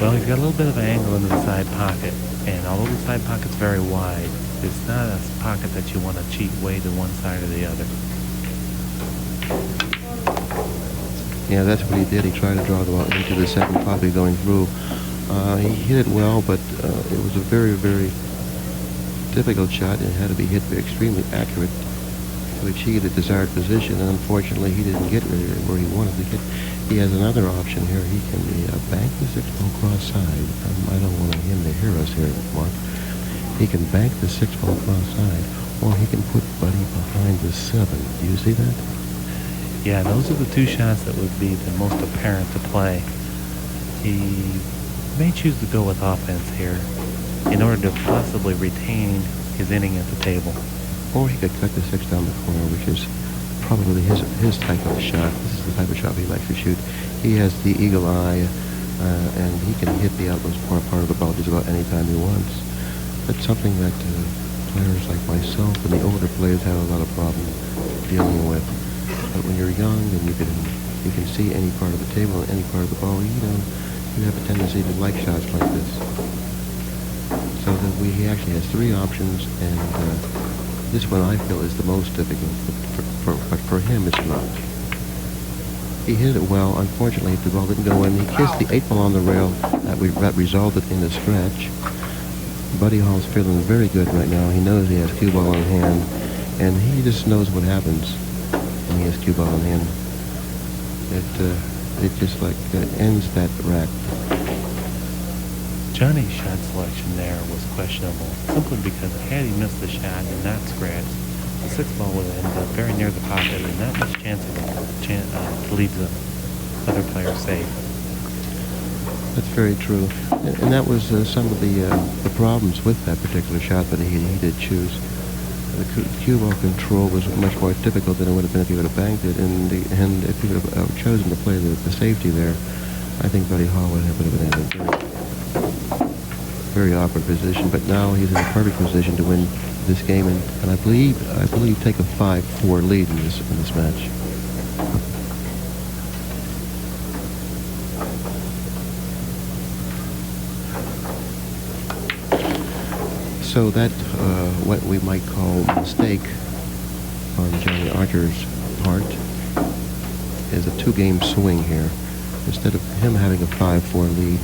Well, he's got a little bit of an angle into the side pocket, and although the side pocket's very wide, it's not a pocket that you want to cheat way to one side or the other. Yeah, that's what he did. He tried to draw the ball into the 7, possibly going through. He hit it well, but it was a very, very difficult shot. It had to be hit extremely accurate to achieve the desired position, and unfortunately he didn't get where he wanted to get. He has another option here. He can bank the 6-ball cross side. I don't want him to hear us here, Mark. He can bank the 6-ball cross side, or he can put Buddy behind the 7. Do you see that? Yeah, those are the 2 shots that would be the most apparent to play. He may choose to go with offense here in order to possibly retain his inning at the table. Or he could cut the 6 down the corner, which is probably his type of shot. This is the type of shot he likes to shoot. He has the eagle eye, and he can hit the outmost part of the ball just about any time he wants. That's something that players like myself and the older players have a lot of problems dealing with. But when you're young and you can see any part of the table and any part of the ball, you have a tendency to like shots like this. So that he actually has 3 options, and this one I feel is the most difficult, but for him it's not. He hit it well. Unfortunately, the ball didn't go in. He kissed the 8-ball on the rail that resulted in a scratch. Buddy Hall's feeling very good right now. He knows he has cue ball in hand, and he just knows what happens when he has cue ball in hand. It just like ends that rack. Johnny's shot selection there was questionable, simply because had he missed the shot and not scratched, the 6-ball would have ended up very near the pocket and not much chance to leave the other player safe. That's very true. And that was some of the problems with that particular shot that he did choose. The cue ball control was much more difficult than it would have been if he would have banked it, and if he would have chosen to play the safety there, I think Buddy Hall would have been in a very awkward position. But now he's in a perfect position to win this game, and I believe take a 5-4 lead in this match. So that, what we might call mistake on Johnny Archer's part, is a two-game swing here. Instead of him having a 5-4 lead,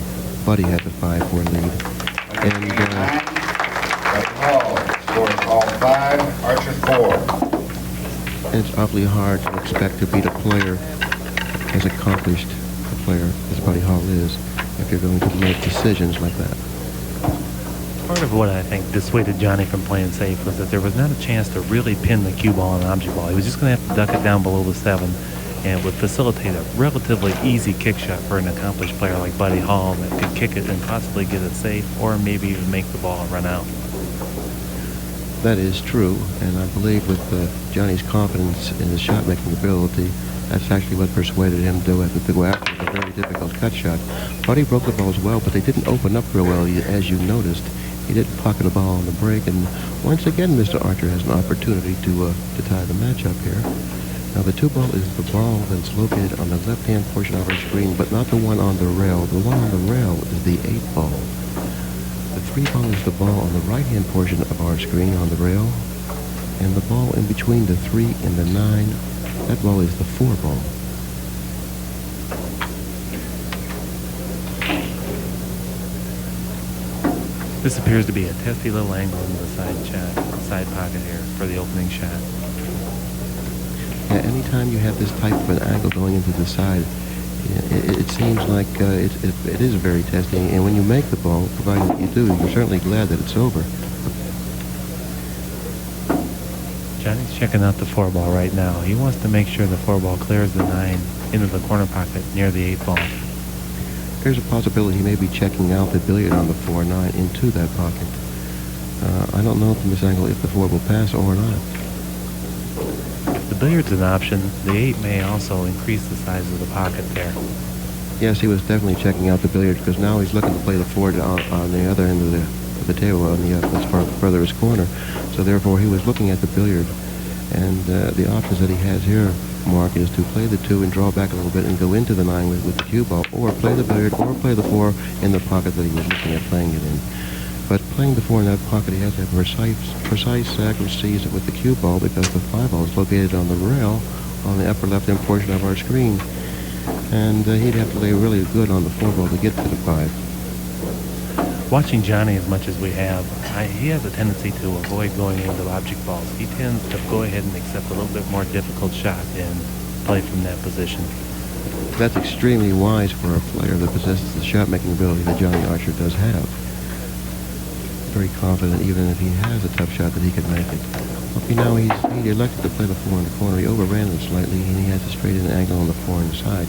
Buddy has a 5-4 lead. And Hall scores all 5, Archer 4. And it's awfully hard to expect to beat a player as accomplished a player as Buddy Hall is if you're going to make decisions like that. Part of what I think dissuaded Johnny from playing safe was that there was not a chance to really pin the cue ball and object ball. He was just going to have to duck it down below the 7, and it would facilitate a relatively easy kick shot for an accomplished player like Buddy Hall that could kick it and possibly get it safe, or maybe even make the ball run out. That is true, and I believe with Johnny's confidence in his shot-making ability, that's actually what persuaded him to go after a very difficult cut shot. Buddy broke the balls well, but they didn't open up real well, as you noticed. He didn't pocket the ball on the break, and once again, Mr. Archer has an opportunity to tie the match up here. Now, the 2-ball is the ball that's located on the left-hand portion of our screen, but not the one on the rail. The one on the rail is the 8-ball. The 3-ball is the ball on the right-hand portion of our screen on the rail, and the ball in between the 3 and the 9, that ball is the 4-ball. This appears to be a testy little angle in the side pocket here for the opening shot. Yeah, anytime you have this type of an angle going into the side, it seems like it is very testy. And when you make the ball, provided that you do, you're certainly glad that it's over. Johnny's checking out the 4-ball right now. He wants to make sure the 4-ball clears the 9 into the corner pocket near the 8-ball. There's a possibility he may be checking out the billiard on the 4-9 into that pocket. I don't know from this angle if the 4 will pass or not. If the billiard's an option, the 8 may also increase the size of the pocket there. Yes, he was definitely checking out the billiard because now he's looking to play the 4 on the other end of the table, on the as far furthest corner. So therefore, he was looking at the billiard, and the options that he has here, Mark, is to play the 2 and draw back a little bit and go into the 9 with the cue ball, or play the billiard, or play the 4 in the pocket that he was looking at playing it in. But playing the 4 in that pocket, he has to have precise accuracies with the cue ball because the 5-ball is located on the rail on the upper left-hand portion of our screen. And he'd have to lay really good on the 4-ball to get to the 5. Watching Johnny as much as we have, he has a tendency to avoid going into object balls. He tends to go ahead and accept a little bit more difficult shot and play from that position. That's extremely wise for a player that possesses the shot-making ability that Johnny Archer does have. Very confident, even if he has a tough shot, that he can make it. Okay, now he elected to play the 4 in the corner. He overran it slightly, and he has a straight-in angle on the 4 inside,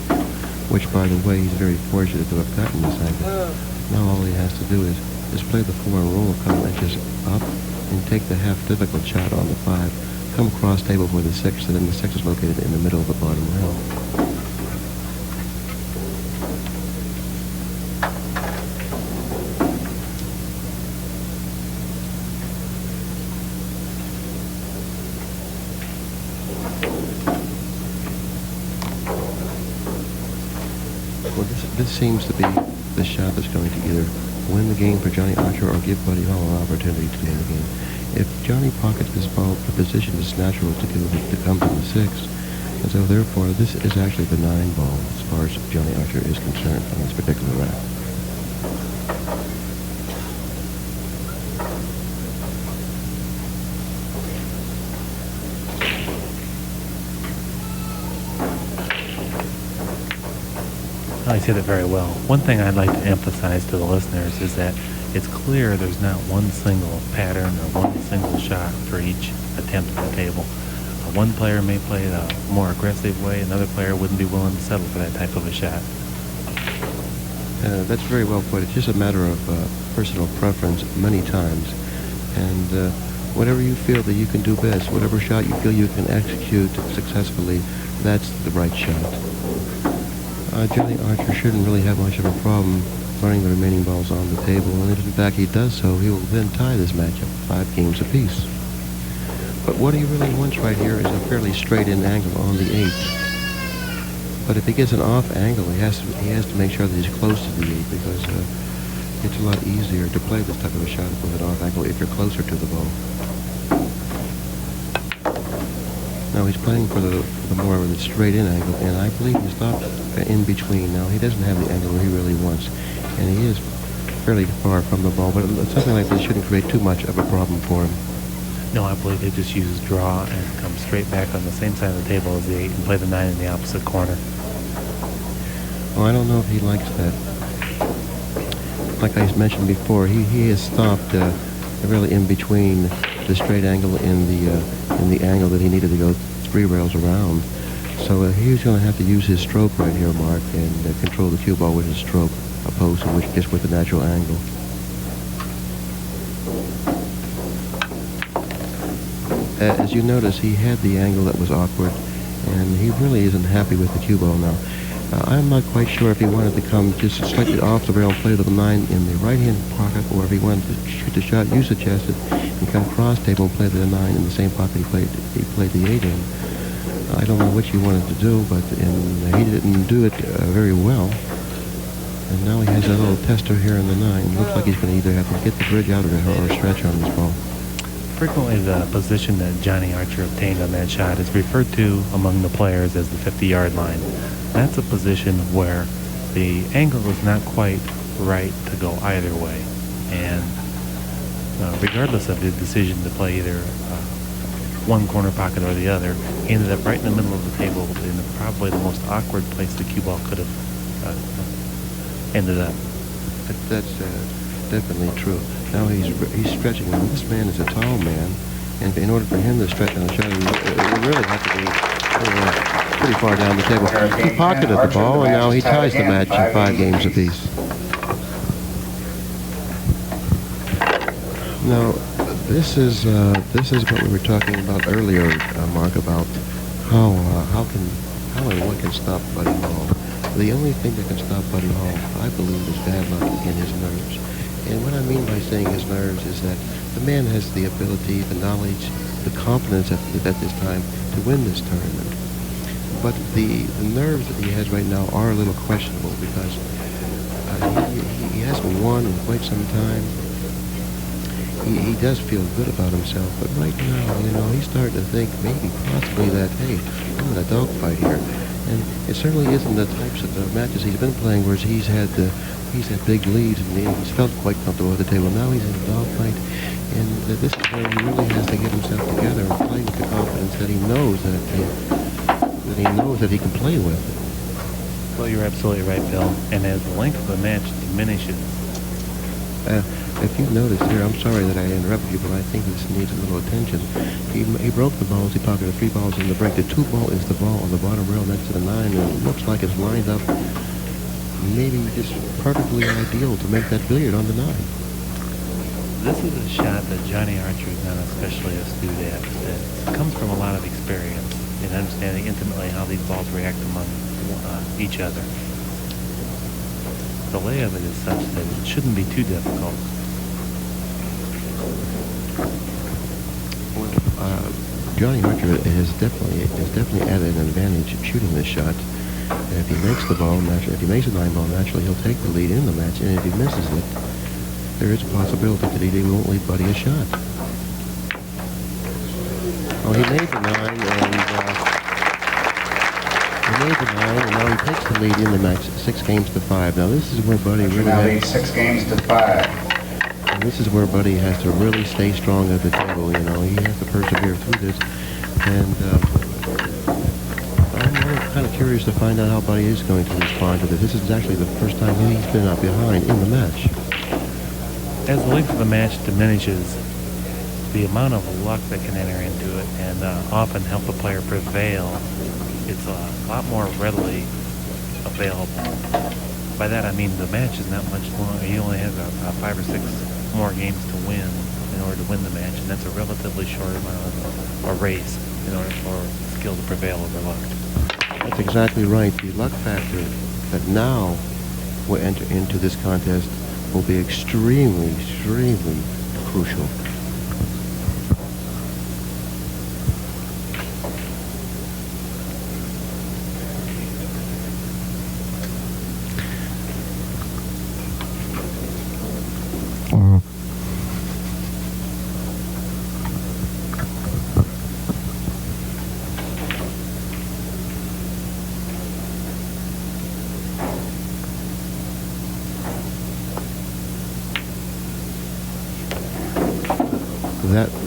which, by the way, he's very fortunate to have gotten this angle. Now all he has to do is play the 4 and roll a couple inches up and take the half difficult shot on the 5. Come across table for the 6, and then the 6 is located in the middle of the bottom rail. Well, this seems to be the shot that's going to either win the game for Johnny Archer or give Buddy Hall an opportunity to win the game. If Johnny pockets this ball, the position is natural to come to the 6. And so therefore, this is actually the 9-ball as far as Johnny Archer is concerned on this particular round. He's hit it very well. One thing I'd like to emphasize to the listeners is that it's clear there's not one single pattern or one single shot for each attempt at the table. One player may play it a more aggressive way, another player wouldn't be willing to settle for that type of a shot. That's very well put. It's just a matter of personal preference many times. And whatever you feel that you can do best, whatever shot you feel you can execute successfully, that's the right shot. Johnny Archer shouldn't really have much of a problem running the remaining balls on the table, and if in fact he does so, he will then tie this matchup 5 games apiece. But what he really wants right here is a fairly straight-in angle on the 8. But if he gets an off angle, he has to make sure that he's close to the 8, because it's a lot easier to play this type of a shot with an off angle if you're closer to the ball. Now he's playing for the more of the straight-in angle, and I believe he stopped in between. Now he doesn't have the angle he really wants, and he is fairly far from the ball, but something like this shouldn't create too much of a problem for him. No, I believe they just use draw and come straight back on the same side of the table as the 8 and play the 9 in the opposite corner. Well, I don't know if he likes that. Like I mentioned before, he has stopped really in between the straight angle in the angle that he needed to go 3 rails around. So he's going to have to use his stroke right here, Mark, and control the cue ball with his stroke, opposed to just with the natural angle. As you notice, he had the angle that was awkward, and he really isn't happy with the cue ball now. I'm not quite sure if he wanted to come just slightly off the rail and play the 9 in the right-hand pocket, or if he wanted to shoot the shot, use the chest, and come cross table and play the 9 in the same pocket he played the 8 in. I don't know which he wanted to do, but he didn't do it very well. And now he has a little tester here in the 9. It looks like he's going to either have to get the bridge out or stretch on this ball. Frequently, the position that Johnny Archer obtained on that shot is referred to among the players as the 50-yard line. That's a position where the angle is not quite right to go either way. And regardless of his decision to play either one corner pocket or the other, he ended up right in the middle of the table in probably the most awkward place the cue ball could have ended up. That's definitely true. Now he's stretching. Now, this man is a tall man, and in order for him to stretch on the shot, he really has to be pretty far down the table. He pocketed the ball, and now he ties the match in 5 games apiece. Now, this is what we were talking about earlier, Mark, about how and what can stop Buddy Hall. The only thing that can stop Buddy Hall, I believe, is bad luck in his nerves. And what I mean by saying his nerves is that the man has the ability, the knowledge, the confidence at this time to win this tournament. But the nerves that he has right now are a little questionable, because he hasn't won in quite some time. He does feel good about himself, but right now, he's starting to think maybe possibly that, hey, I'm in a dogfight here. And it certainly isn't the types of matches he's been playing where he's had big leads and he's felt quite comfortable at the table. Now he's in a dogfight, and this is where he really has to get himself together and play with the confidence that he knows that he can play with. Well, you're absolutely right, Bill. And as the length of the match diminishes, if you notice here, I'm sorry that I interrupted you, but I think this needs a little attention. He broke the balls. He pocketed 3 balls in the break. The 2 ball is the ball on the bottom rail next to the 9, and it looks like it's lined up maybe just perfectly ideal to make that billiard on the 9. this is a shot that Johnny Archer is not especially astute at. It comes from a lot of experience in understanding intimately how these balls react among each other. The lay of it is such that it shouldn't be too difficult. Johnny Archer has definitely added an advantage shooting this shot. And if he makes the ball, if he makes a 9 ball, naturally he'll take the lead in the match. And if he misses it, there is a possibility that he won't leave Buddy a shot. Oh, he made the 9, and now he takes the lead in the match, 6 games to 5. Now this is where Buddy really now leads 6 games to 5. And this is where Buddy has to really stay strong at the table. He has to persevere through this. And I'm kind of curious to find out how Buddy is going to respond to this. This is actually the first time he's been up behind in the match. As the length of the match diminishes, the amount of luck that can enter into it and often help a player prevail, it's a lot more readily available. by that I mean the match is not much longer. He only has 5 or 6 more games to win in order to win the match, and that's a relatively short amount of a race in order for skill to prevail over luck. That's exactly right. The luck factor that now will enter into this contest will be extremely, extremely crucial.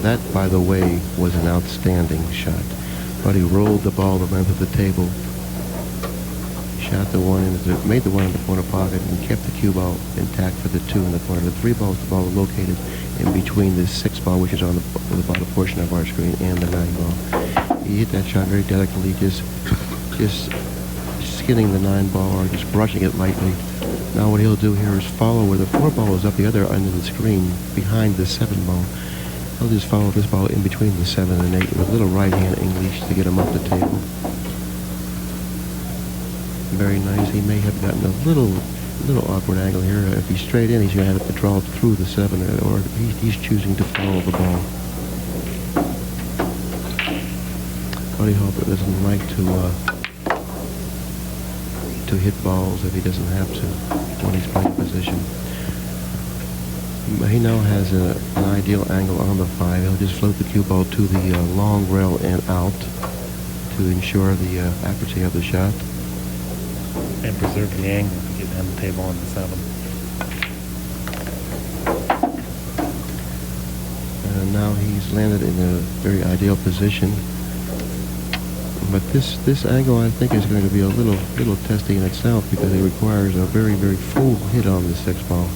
That, by the way, was an outstanding shot. But he rolled the ball the length of the table, shot the one made the one in the corner pocket, and kept the cue ball intact for the 2 in the corner. The 3 balls, the ball was located in between the 6 ball, which is on the bottom portion of our screen, and the 9 ball. He hit that shot very delicately, just skinning the 9 ball or just brushing it lightly. Now what he'll do here is follow where the 4 ball is up the other end of the screen behind the 7 ball. He'll just follow this ball in between the 7 and 8 with a little right-hand English to get him up the table. Very nice. He may have gotten a little awkward angle here. If he's straight in, he's going to have to draw it through the 7, or he's choosing to follow the ball. Buddy Hopper doesn't like to hit balls if he doesn't have to when he's playing position. He now has an ideal angle on the 5. He'll just float the cue ball to the long rail and out to ensure the accuracy of the shot. And preserve the angle to get on the table on the 7. And now he's landed in a very ideal position. But this angle, I think, is going to be a little testy in itself because it requires a very, very full hit on the 6 ball.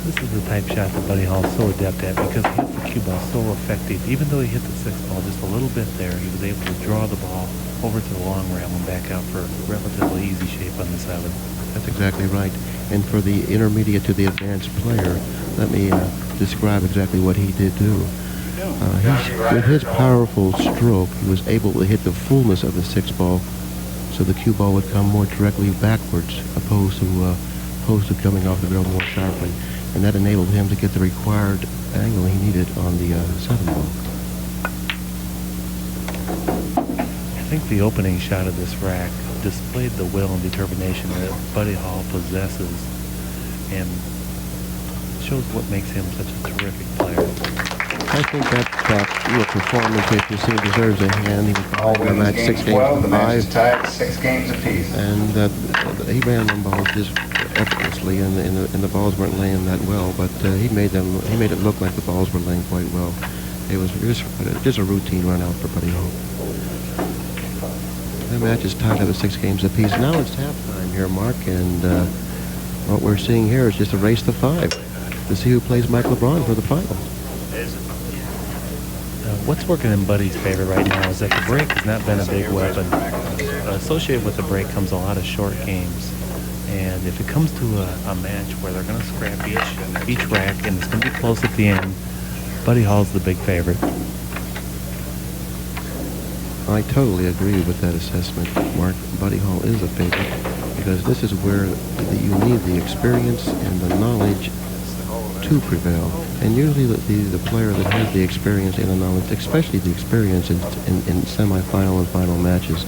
This is the type shot that Buddy Hall's so adept at because he hits the cue ball so effective. Even though he hit the 6 ball just a little bit there, he was able to draw the ball over to the long rail and back out for a relatively easy shape on the 7. That's exactly right. And for the intermediate to the advanced player, let me describe exactly what he did do. With his powerful stroke, he was able to hit the fullness of the 6 ball, so the cue ball would come more directly backwards, opposed to coming off the rail more sharply. And that enabled him to get the required angle he needed on the 7 ball. I think the opening shot of this rack displayed the will and determination that Buddy Hall possesses and shows what makes him such a terrific player. I think that performance, if you see, deserves a hand. He was behind the match 6 games to 5. The match is tied 6 games apiece. And he ran them balls just effortlessly, and the balls weren't laying that well. But he made it look like the balls were laying quite well. It was just a routine run out for Buddy Hall. The match is tied up at 6 games apiece. Now it's halftime here, Mark, and what we're seeing here is just a race to 5 to see who plays Mike LeBron for the final. What's working in Buddy's favor right now is that the break has not been a big weapon. Associated with the break comes a lot of short games. And if it comes to a match where they're going to scrap each rack and it's going to be close at the end, Buddy Hall's the big favorite. I totally agree with that assessment, Mark. Buddy Hall is a favorite because this is where you need the experience and the knowledge to prevail. And usually the player that has the experience and the knowledge, especially the experience in semifinal and final matches,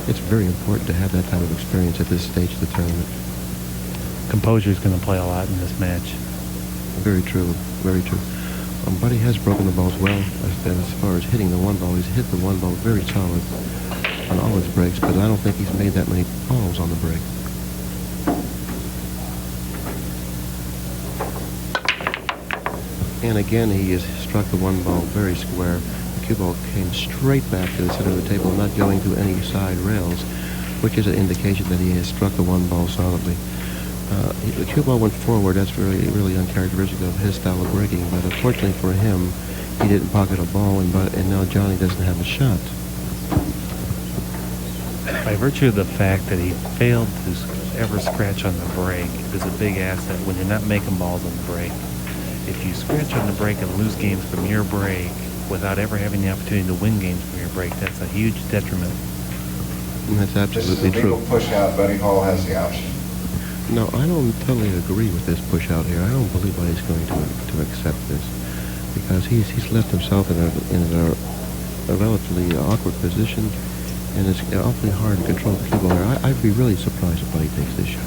it's very important to have that type of experience at this stage of the tournament. Composure is going to play a lot in this match. Very true, very true. Buddy has broken the balls well as far as hitting the 1 ball. He's hit the 1 ball very solid on all his breaks, but I don't think he's made that many balls on the break. And again, he has struck the 1 ball very square. The cue ball came straight back to the center of the table, not going to any side rails, which is an indication that he has struck the 1 ball solidly. The cue ball went forward. That's really, really uncharacteristic of his style of breaking. But unfortunately for him, he didn't pocket a ball, and now Johnny doesn't have a shot. By virtue of the fact that he failed to ever scratch on the break is a big asset when you're not making balls on the break. If you scratch on the break and lose games from your break without ever having the opportunity to win games from your break, that's a huge detriment. That's This is a absolutely legal true. push out. Buddy Hall has the option. No, I don't totally agree with this push out here. I don't believe Buddy's going to accept this because he's left himself in a relatively awkward position, and it's awfully hard to control the cue ball here. I'd be really surprised if Buddy takes this shot.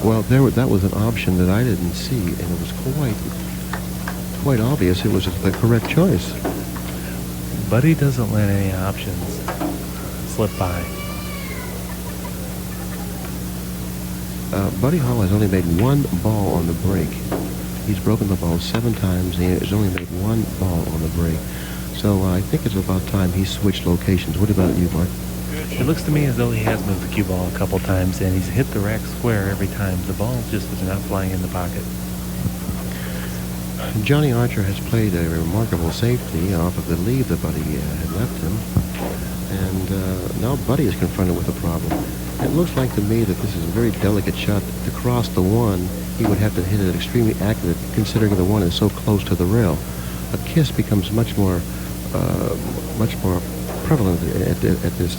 Well, that was an option that I didn't see, and it was quite obvious it was the correct choice. Buddy doesn't let any options slip by. Buddy Hall has only made one ball on the break. He's broken the ball 7 times, and he has only made one ball on the break. So I think it's about time he switched locations. What about you, Mark? It looks to me as though he has moved the cue ball a couple times, and he's hit the rack square every time. The ball just is not flying in the pocket. Johnny Archer has played a remarkable safety off of the lead that Buddy had left him. And now Buddy is confronted with a problem. It looks like to me that this is a very delicate shot. To cross the 1, he would have to hit it extremely accurate, considering the 1 is so close to the rail. A kiss becomes much more prevalent at this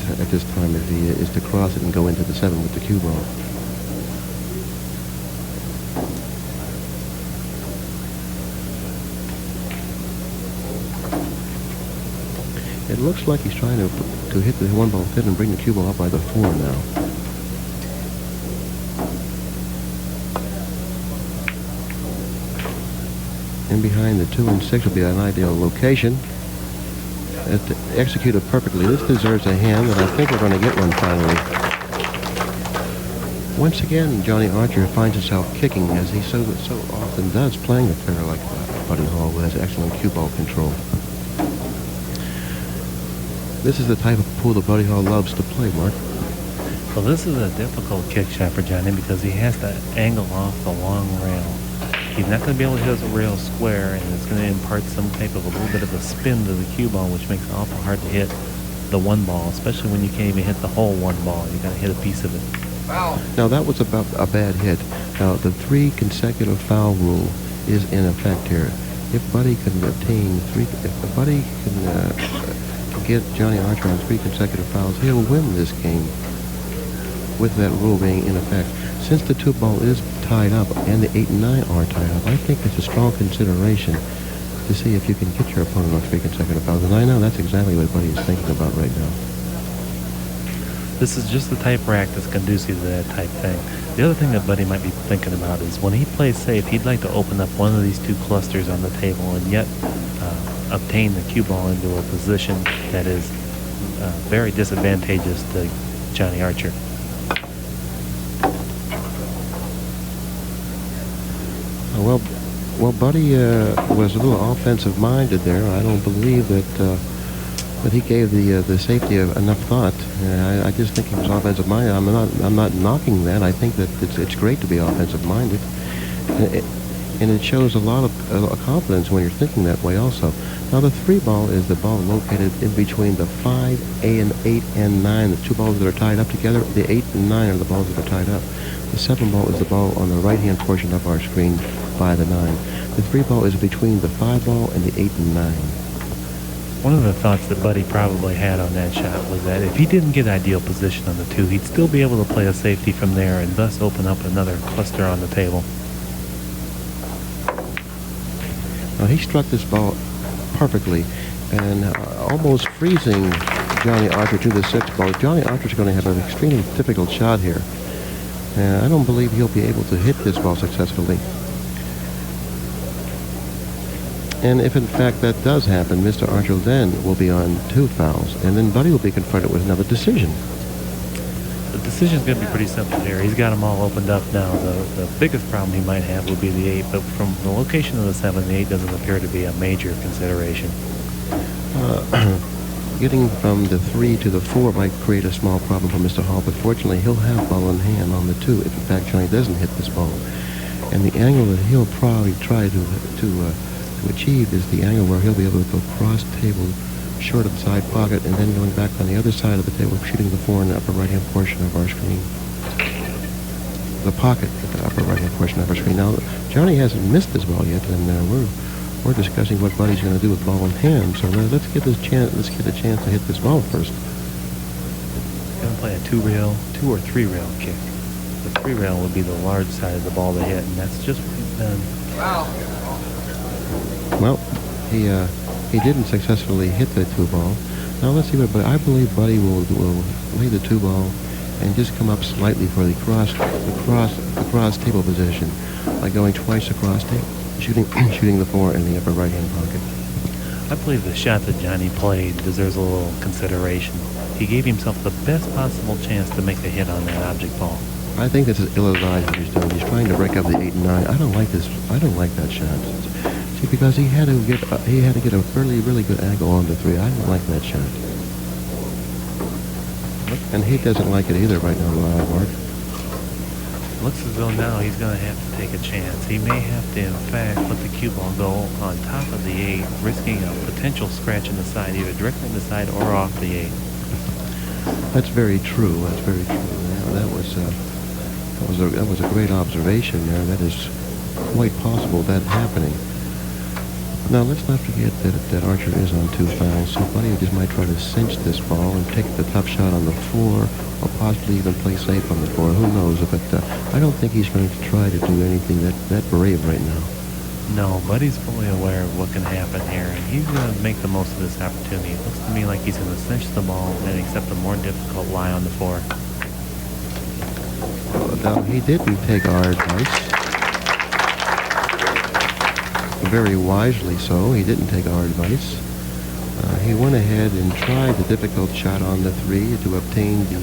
time if he is to cross it and go into the 7 with the cue ball. It looks like he's trying to hit the 1 ball thin and bring the cue ball up by the 4 now. In behind the 2 and 6 will be an ideal location. Executed perfectly. This deserves a hand, and I think we're going to get one finally. Once again, Johnny Archer finds himself kicking, as he so often does, playing a player like Buddy Hall, who has excellent cue ball control. This is the type of pool that Buddy Hall loves to play, Mark. Well, this is a difficult kick shot for Johnny because he has to angle off the long rail. He's not going to be able to hit the rail square, and it's going to impart some type of a little bit of a spin to the cue ball, which makes it awful hard to hit the 1 ball, especially when you can't even hit the whole 1 ball. You got to hit a piece of it. Foul. Now, that was about a bad hit. Now, the 3 consecutive foul rule is in effect here. If Buddy can obtain 3, if Buddy can get Johnny Archer on 3 consecutive fouls, he'll win this game with that rule being in effect. Since the 2 ball is tied up and the 8 and 9 are tied up, I think it's a strong consideration to see if you can get your opponent on 3 consecutive fouls. And I know that's exactly what Buddy is thinking about right now. This is just the type rack that's conducive to that type thing. The other thing that Buddy might be thinking about is when he plays safe, he'd like to open up one of these 2 clusters on the table and yet obtain the cue ball into a position that is very disadvantageous to Johnny Archer. Well, Buddy was a little offensive-minded there. I don't believe that he gave the safety enough thought. I just think he was offensive-minded. I'm not knocking that. I think that it's great to be offensive-minded, and it shows a lot of confidence when you're thinking that way. Also, now the 3 ball is the ball located in between the 5 and 8 and 9, the 2 balls that are tied up together. The 8 and 9 are the balls that are tied up. The 7 ball is the ball on the right-hand portion of our screen by the 9. The 3 ball is between the 5 ball and the 8 and 9. One of the thoughts that Buddy probably had on that shot was that if he didn't get ideal position on the 2, he'd still be able to play a safety from there and thus open up another cluster on the table. Now, he struck this ball perfectly and almost freezing Johnny Archer to the 6 ball. Johnny Archer's going to have an extremely difficult shot here. I don't believe he'll be able to hit this ball successfully. And if in fact that does happen, Mr. Archer then will be on 2 fouls, and then Buddy will be confronted with another decision. The decision's going to be pretty simple here. He's got them all opened up now. The biggest problem he might have would be the 8, but from the location of the 7, the 8 doesn't appear to be a major consideration. Getting from the 3 to the 4 might create a small problem for Mr. Hall, but fortunately he'll have ball in hand on the 2 if in fact Johnny doesn't hit this ball. And the angle that he'll probably try to to achieve is the angle where he'll be able to go cross table short of the side pocket and then going back on the other side of the table, shooting the 4 in the upper right-hand portion of our screen. The pocket at the upper right-hand portion of our screen. Now, Johnny hasn't missed this ball yet, and we're discussing what Buddy's going to do with ball in hand. So let's get a chance to hit this ball first. Going to play a 2-rail, 2 or 3-rail kick. The 3-rail would be the large side of the ball to hit, and that's just what he's done. Wow. Well, he didn't successfully hit the 2-ball. Now let's see what. But I believe Buddy will lay the 2-ball and just come up slightly for the cross table position by going twice across table, shooting the 4 in the upper right-hand pocket. I believe the shot that Johnny played deserves a little consideration. He gave himself the best possible chance to make the hit on that object ball. I think this is ill-advised what he's doing. He's trying to break up the 8 and 9. I don't like this. I don't like that shot. See, because he had to get a really good angle on the 3. I don't like that shot. And he doesn't like it either right now, Mark. Looks as though now he's going to have to take a chance. He may have to, in fact, let the cue ball go on top of the 8, risking a potential scratch in the side, either directly in the side or off the 8. That's very true. That's very true. Yeah, that was a great observation there. That is quite possible that happening. Now let's not forget that Archer is on 2 fouls, so Buddy just might try to cinch this ball and take the tough shot on the 4, or possibly even play safe on the 4. Who knows? But I don't think he's going to try to do anything that brave right now. No, Buddy's fully aware of what can happen here, and he's going to make the most of this opportunity. It looks to me like he's going to cinch the ball and accept a more difficult lie on the 4. Now, he didn't take our advice. Very wisely so. He didn't take our advice. He went ahead and tried the difficult shot on the 3 to obtain the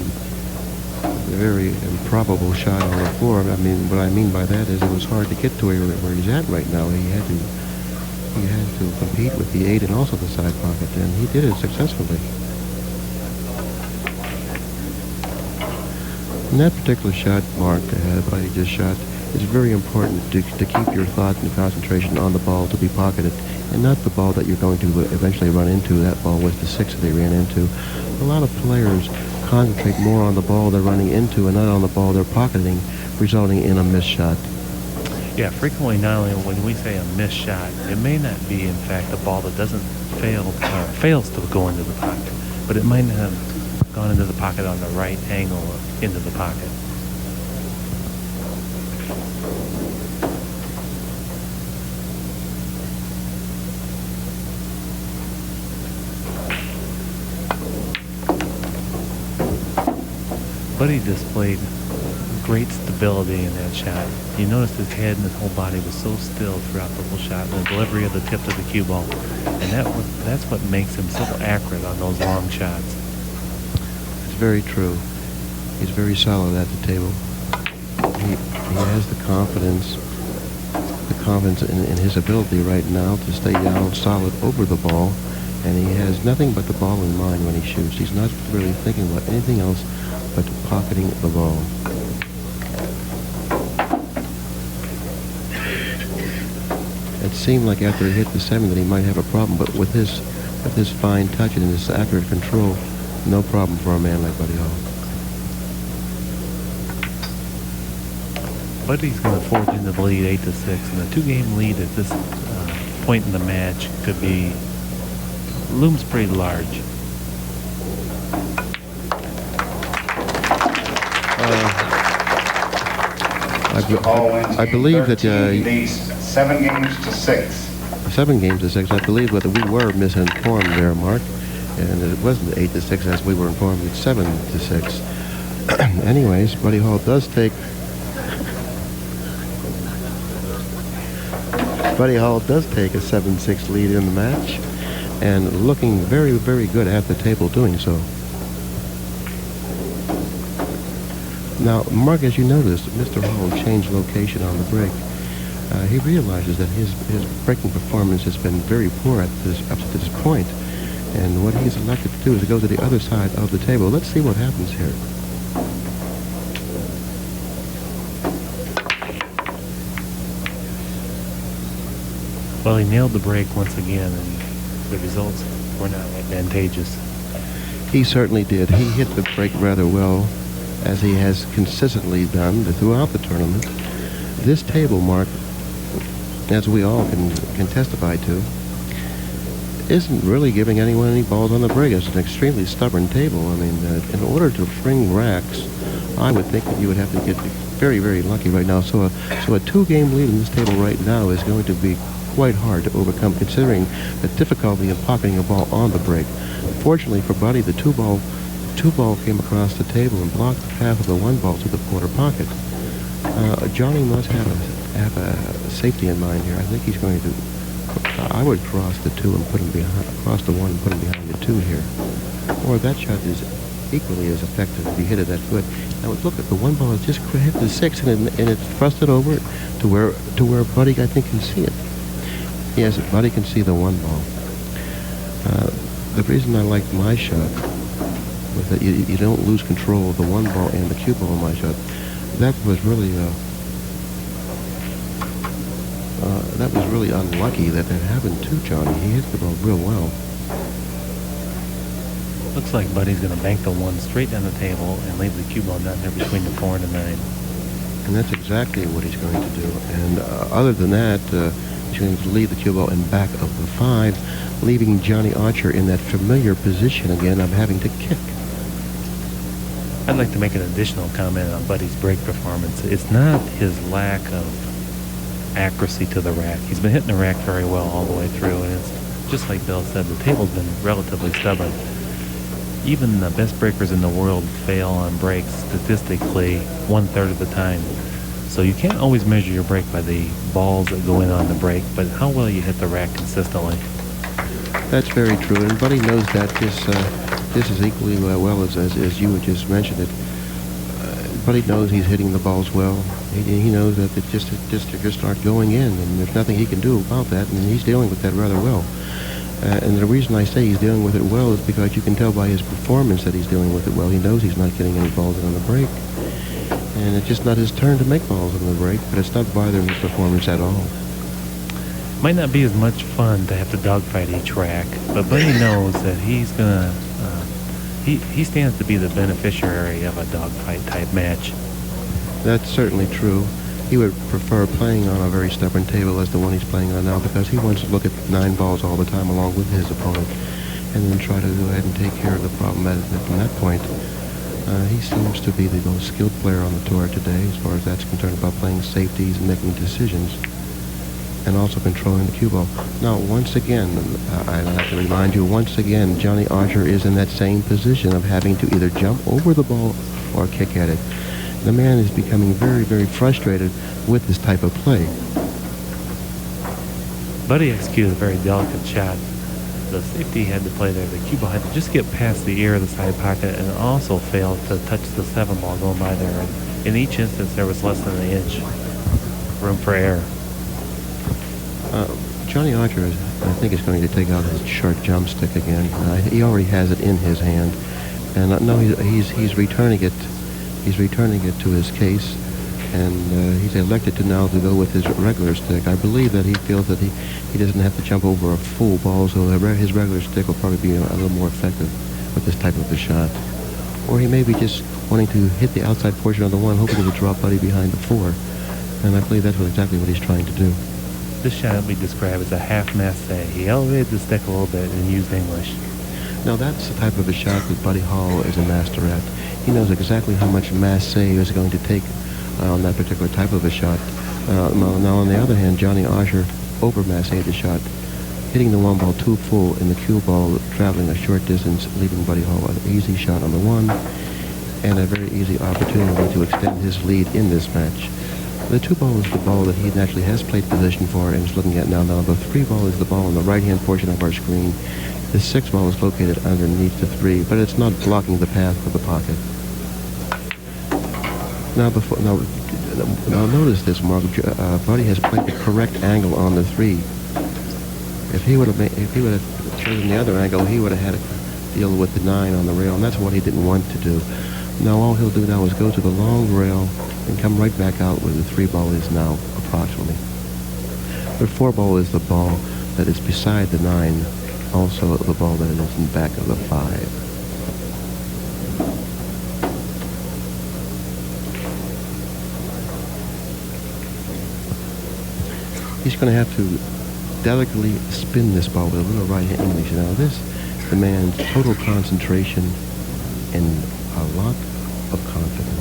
very improbable shot on the 4. I mean, what I mean by that is it was hard to get to where he's at right now. He had to compete with the 8 and also the side pocket, and he did it successfully. And that particular shot, Mark, Buddy just shot, it's very important to keep your thought and concentration on the ball to be pocketed and not the ball that you're going to eventually run into. That ball was the 6 that they ran into. A lot of players concentrate more on the ball they're running into and not on the ball they're pocketing, resulting in a missed shot. Yeah, frequently not only when we say a missed shot, it may not be in fact a ball that doesn't fails to go into the pocket, but it might not have gone into the pocket on the right angle into the pocket. Buddy displayed great stability in that shot. You noticed his head and his whole body was so still throughout the whole shot and the delivery of the tip of the cue ball. And that's what makes him so accurate on those long shots. It's very true. He's very solid at the table. He has the confidence in his ability right now to stay down solid over the ball, and he has nothing but the ball in mind when he shoots. He's not really thinking about anything else but pocketing the ball. It seemed like after he hit the 7 that he might have a problem, but with his fine touch and his accurate control, no problem for a man like Buddy Hall. Buddy's going to forge into the lead 8-6, and a 2-game lead at this point in the match looms pretty large. I believe that 7-6. 7-6. I believe that we were misinformed there, Mark, and it wasn't 8-6 as we were informed. It's 7-6. Anyways, Buddy Hall does take. Buddy Hall does take a 7-6 lead in the match, and looking very, very good at the table doing so. Now, Mark, as you noticed, Mr. Hall changed location on the break. He realizes that his breaking performance has been very poor up to this point, and what he's elected to do is to go to the other side of the table. Let's see what happens here. Well, he nailed the break once again, and the results were not advantageous. He certainly did. He hit the break rather well, as he has consistently done throughout the tournament. This table, Mark, as we all can testify to, isn't really giving anyone any balls on the break. It's an extremely stubborn table. I mean, in order to bring racks, I would think that you would have to get very, very lucky right now. So a two-game lead in this table right now is going to be quite hard to overcome, considering the difficulty in pocketing a ball on the break. Fortunately for Buddy, the two ball came across the table and blocked the path of the one ball to the quarter pocket. Johnny must have a safety in mind here. I think he's going to. I would cross the two and put him behind, cross the one and put him behind the two here. Or that shot is equally as effective if you hit it that foot. Now look at the one ball has just hit the six and it's thrusted over to where Buddy I think can see it. Yes, Buddy can see the one ball. The reason I liked my shot was that you don't lose control of the one ball and the cue ball in my shot. That was really unlucky that happened to Johnny. He hit the ball real well. Looks like Buddy's going to bank the one straight down the table and leave the cue ball down there between the 4 and the 9. And that's exactly what he's going to do. And other than that, he's going to leave the cue ball in back of the 5, leaving Johnny Archer in that familiar position again of having to kick. I'd like to make an additional comment on Buddy's break performance. It's not his lack of accuracy to the rack. He's been hitting the rack very well all the way through, and it's just like Bill said, the table's been relatively stubborn. Even the best breakers in the world fail on breaks statistically 1/3 of the time. So you can't always measure your break by the balls that go in on the break, but how well you hit the rack consistently. That's very true, and Buddy knows that this is equally well as you had just mentioned it. Buddy knows he's hitting the balls well. He knows that it just start going in, and there's nothing he can do about that, and he's dealing with that rather well. And the reason I say he's dealing with it well is because you can tell by his performance that he's dealing with it well. He knows he's not getting any balls in on the break, and it's just not his turn to make balls on the break, but it's not bothering his performance at all. Might not be as much fun to have to dogfight each rack, but Buddy knows that he's gonna he stands to be the beneficiary of a dogfight type match. That's certainly true. He would prefer playing on a very stubborn table as the one he's playing on now, because he wants to look at 9 balls all the time along with his opponent and then try to go ahead and take care of the problem from that point. He seems to be the most skilled player on the tour today as far as that's concerned, about playing safeties and making decisions and also controlling the cue ball. Now, once again, I have to remind you, once again, Johnny Archer is in that same position of having to either jump over the ball or kick at it. The man is becoming very, very frustrated with this type of play. Buddy executed a very delicate shot. The safety had to play there. The cue ball had to just get past the ear of the side pocket and also failed to touch the 7 ball going by there. And in each instance, there was less than an inch room for error. Johnny Archer, I think, is going to take out his short jump stick again. He already has it in his hand, and no, he's returning it. He's returning it to his case, and he's elected to now to go with his regular stick. I believe that he feels that he doesn't have to jump over a full ball, so his regular stick will probably be a little more effective with this type of a shot. Or he may be just wanting to hit the outside portion of the 1, hoping to drop Buddy behind the 4, and I believe that's exactly what he's trying to do. This shot we describe as a half massé. He elevated the stick a little bit and used English. Now that's the type of a shot that Buddy Hall is a master at. He knows exactly how much massé is going to take on that particular type of a shot. Now on the other hand, Johnny Archer over-masséed the shot, hitting the 1 ball too full and the cue ball traveling a short distance, leaving Buddy Hall an easy shot on the 1 and a very easy opportunity to extend his lead in this match. The 2 ball is the ball that he naturally has plate position for and is looking at now. Now the 3 ball is the ball on the right-hand portion of our screen. The 6 ball is located underneath the 3, but it's not blocking the path of the pocket. Now notice this, Mark. Buddy has played the correct angle on the 3. If he would have chosen the other angle, he would have had to deal with the 9 on the rail, and that's what he didn't want to do. Now all he'll do now is go to the long rail and come right back out where the 3 ball is now, approximately. The 4 ball is the ball that is beside the 9, also the ball that is in back of the 5. He's going to have to delicately spin this ball with a little right hand English. Now this demands total concentration and a lot of confidence.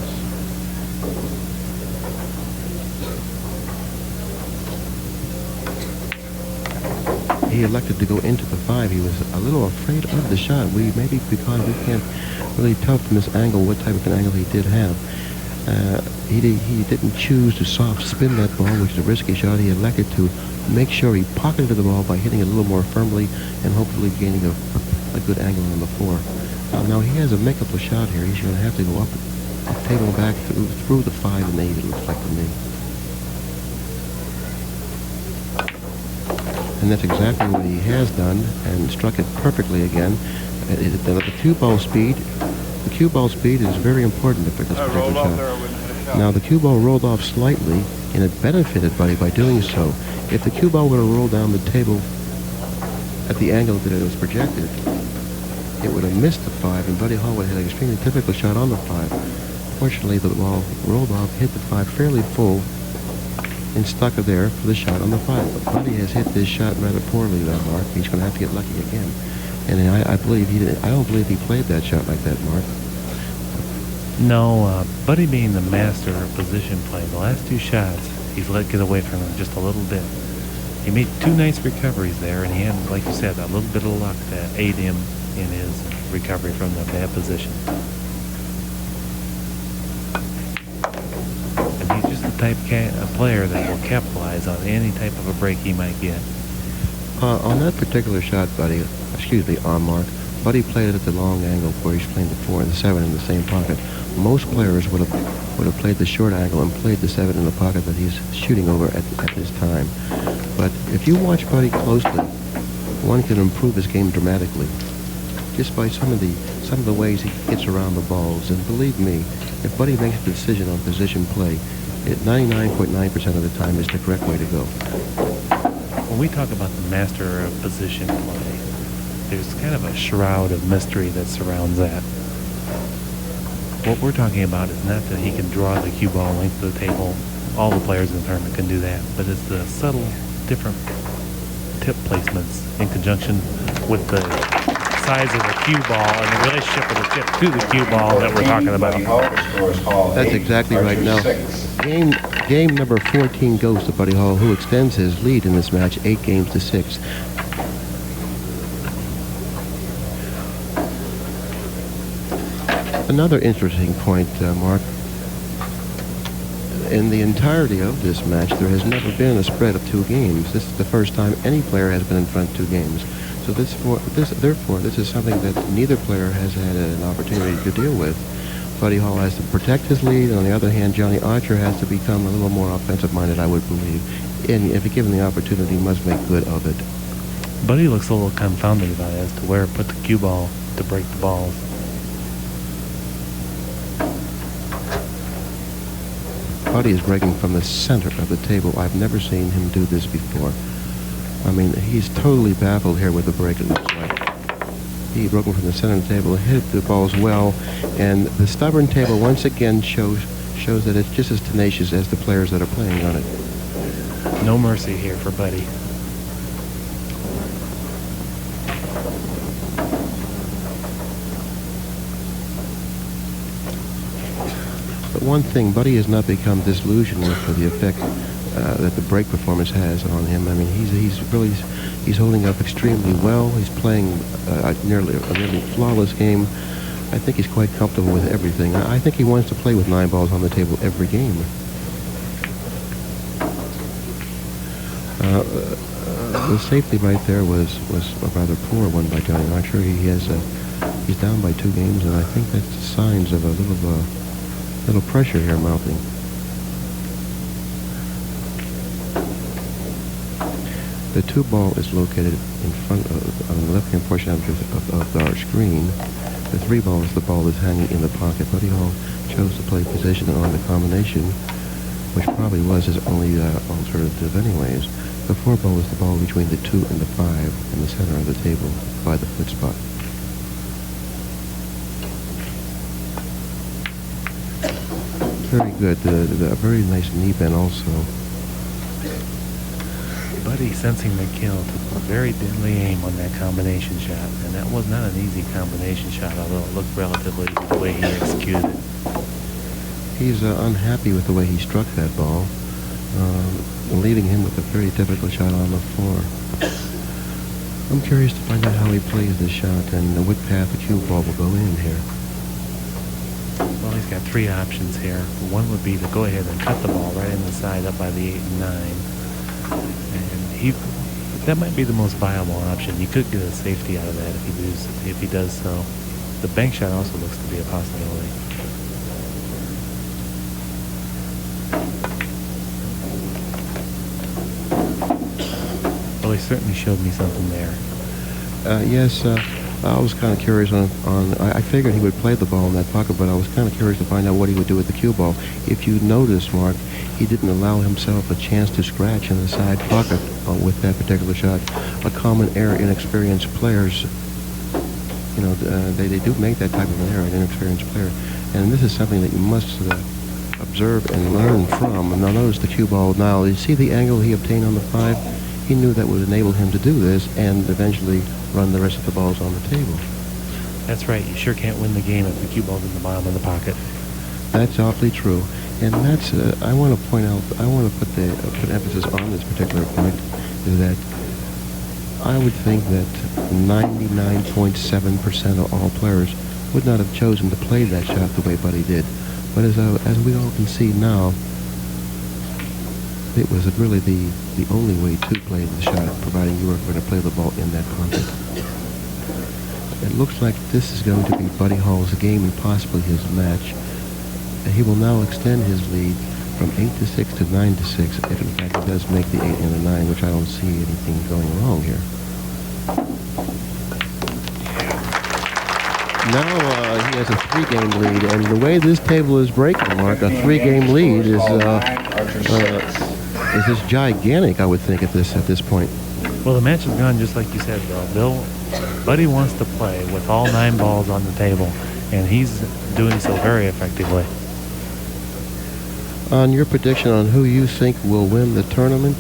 He elected to go into the 5. He was a little afraid of the shot. Maybe because we can't really tell from this angle what type of an angle he did have. He didn't choose to soft spin that ball, which is a risky shot. He elected to make sure he pocketed the ball by hitting it a little more firmly and hopefully gaining a good angle on the 4. Now he has a makeable shot here. He's going to have to go up table back through the 5 and 8, it looks like to me. And that's exactly what he has done, and struck it perfectly again. The cue ball speed is very important for this particular shot. Now the cue ball rolled off slightly, and it benefited Buddy by doing so. If the cue ball would have rolled down the table at the angle that it was projected, it would have missed the 5, and Buddy Hall would have had an extremely difficult shot on the 5. Fortunately, the ball rolled off, hit the 5 fairly full, and stuck it there for the shot on the 5. But Buddy has hit this shot rather poorly, that Mark. He's going to have to get lucky again. And I don't believe he played that shot like that, Mark. No, Buddy being the master of position play, the last 2 shots, he's let get away from him just a little bit. He made 2 nice recoveries there, and he had, like you said, that little bit of luck that aided him in his recovery from the bad position. And he's just the type of player that will capitalize on any type of a break he might get. On that particular shot, Mark, Buddy played it at the long angle where he's playing the 4 and the 7 in the same pocket. Most players would have played the short angle and played the 7 in the pocket that he's shooting over at this time. But if you watch Buddy closely, one can improve his game dramatically just by some of the ways he gets around the balls. And believe me, if Buddy makes a decision on position play, 99.9% of the time is the correct way to go. When we talk about the master of position play, there's kind of a shroud of mystery that surrounds that. What we're talking about is not that he can draw the cue ball length of the table. All the players in the tournament can do that, but it's the subtle, different tip placements in conjunction with the size of the cue ball and the relationship of the tip to the cue ball that we're talking about. That's exactly right. Now, game number 14 goes to Buddy Hall, who extends his lead in this match 8 games to 6. Another interesting point, Mark. In the entirety of this match, there has never been a spread of 2 games. This is the first time any player has been in front of 2 games. So therefore, this is something that neither player has had an opportunity to deal with. Buddy Hall has to protect his lead. On the other hand, Johnny Archer has to become a little more offensive-minded, I would believe. And if given the opportunity, he must make good of it. Buddy looks a little confounded about it as to where to put the cue ball to break the balls. Buddy is breaking from the center of the table. I've never seen him do this before. I mean, he's totally baffled here with the break, it looks like. He broke from the center of the table, hit the balls well, and the stubborn table once again shows that it's just as tenacious as the players that are playing on it. No mercy here for Buddy. But one thing, Buddy has not become disillusioned with the effect that the break performance has on him. I mean, he's holding up extremely well. He's playing a nearly flawless game. I think he's quite comfortable with everything. I think he wants to play with 9 balls on the table every game. The safety right there was a rather poor one by Johnny Archer. He's down by 2 games, and I think that's signs of a little pressure here mounting. The 2 ball is located in front of, on the left-hand portion of our screen. The 3 ball is the ball that's hanging in the pocket. Buddy Hall chose to play position on the combination, which probably was his only alternative anyways. The 4 ball is the ball between the 2 and the 5 in the center of the table by the foot spot. Very good. A very nice knee bend also. Buddy, sensing the kill, took a very deadly aim on that combination shot, and that was not an easy combination shot, although it looked relatively easy the way he executed it. He's unhappy with the way he struck that ball, leaving him with a very difficult shot on the floor. I'm curious to find out how he plays this shot and what path the cue ball will go in here. Well, he's got 3 options here. One would be to go ahead and cut the ball right in the side up by the 8 and 9. And that might be the most viable option. You could get a safety out of that if he does so. The bank shot also looks to be a possibility. Well, he certainly showed me something there. Yes, I was kind of curious I figured he would play the ball in that pocket, but I was kind of curious to find out what he would do with the cue ball. If you notice, Mark, he didn't allow himself a chance to scratch in the side pocket with that particular shot. A common error inexperienced players, you know, they do make that type of an error, an inexperienced player. And this is something that you must observe and learn from. Now notice the cue ball now. You see the angle he obtained on the 5? He knew that would enable him to do this and eventually run the rest of the balls on the table. That's right. You sure can't win the game if the cue ball's in the bottom of the pocket. That's awfully true. And that's, I want to point out, I want to put emphasis on this particular point, is that I would think that 99.7% of all players would not have chosen to play that shot the way Buddy did. But as we all can see now, it was really the only way to play the shot, providing you were going to play the ball in that pocket. It looks like this is going to be Buddy Hall's game and possibly his match. And he will now extend his lead from 8-6 to 9-6, if in fact he does make the 8 and the 9, which I don't see anything going wrong here. Now he has a 3-game lead, and the way this table is breaking, Mark, a 3-game lead is just gigantic, I would think, at this point. Well, the match has gone just like you said, Bill. Buddy wants to play with all 9 balls on the table, and he's doing so very effectively. On your prediction on who you think will win the tournament,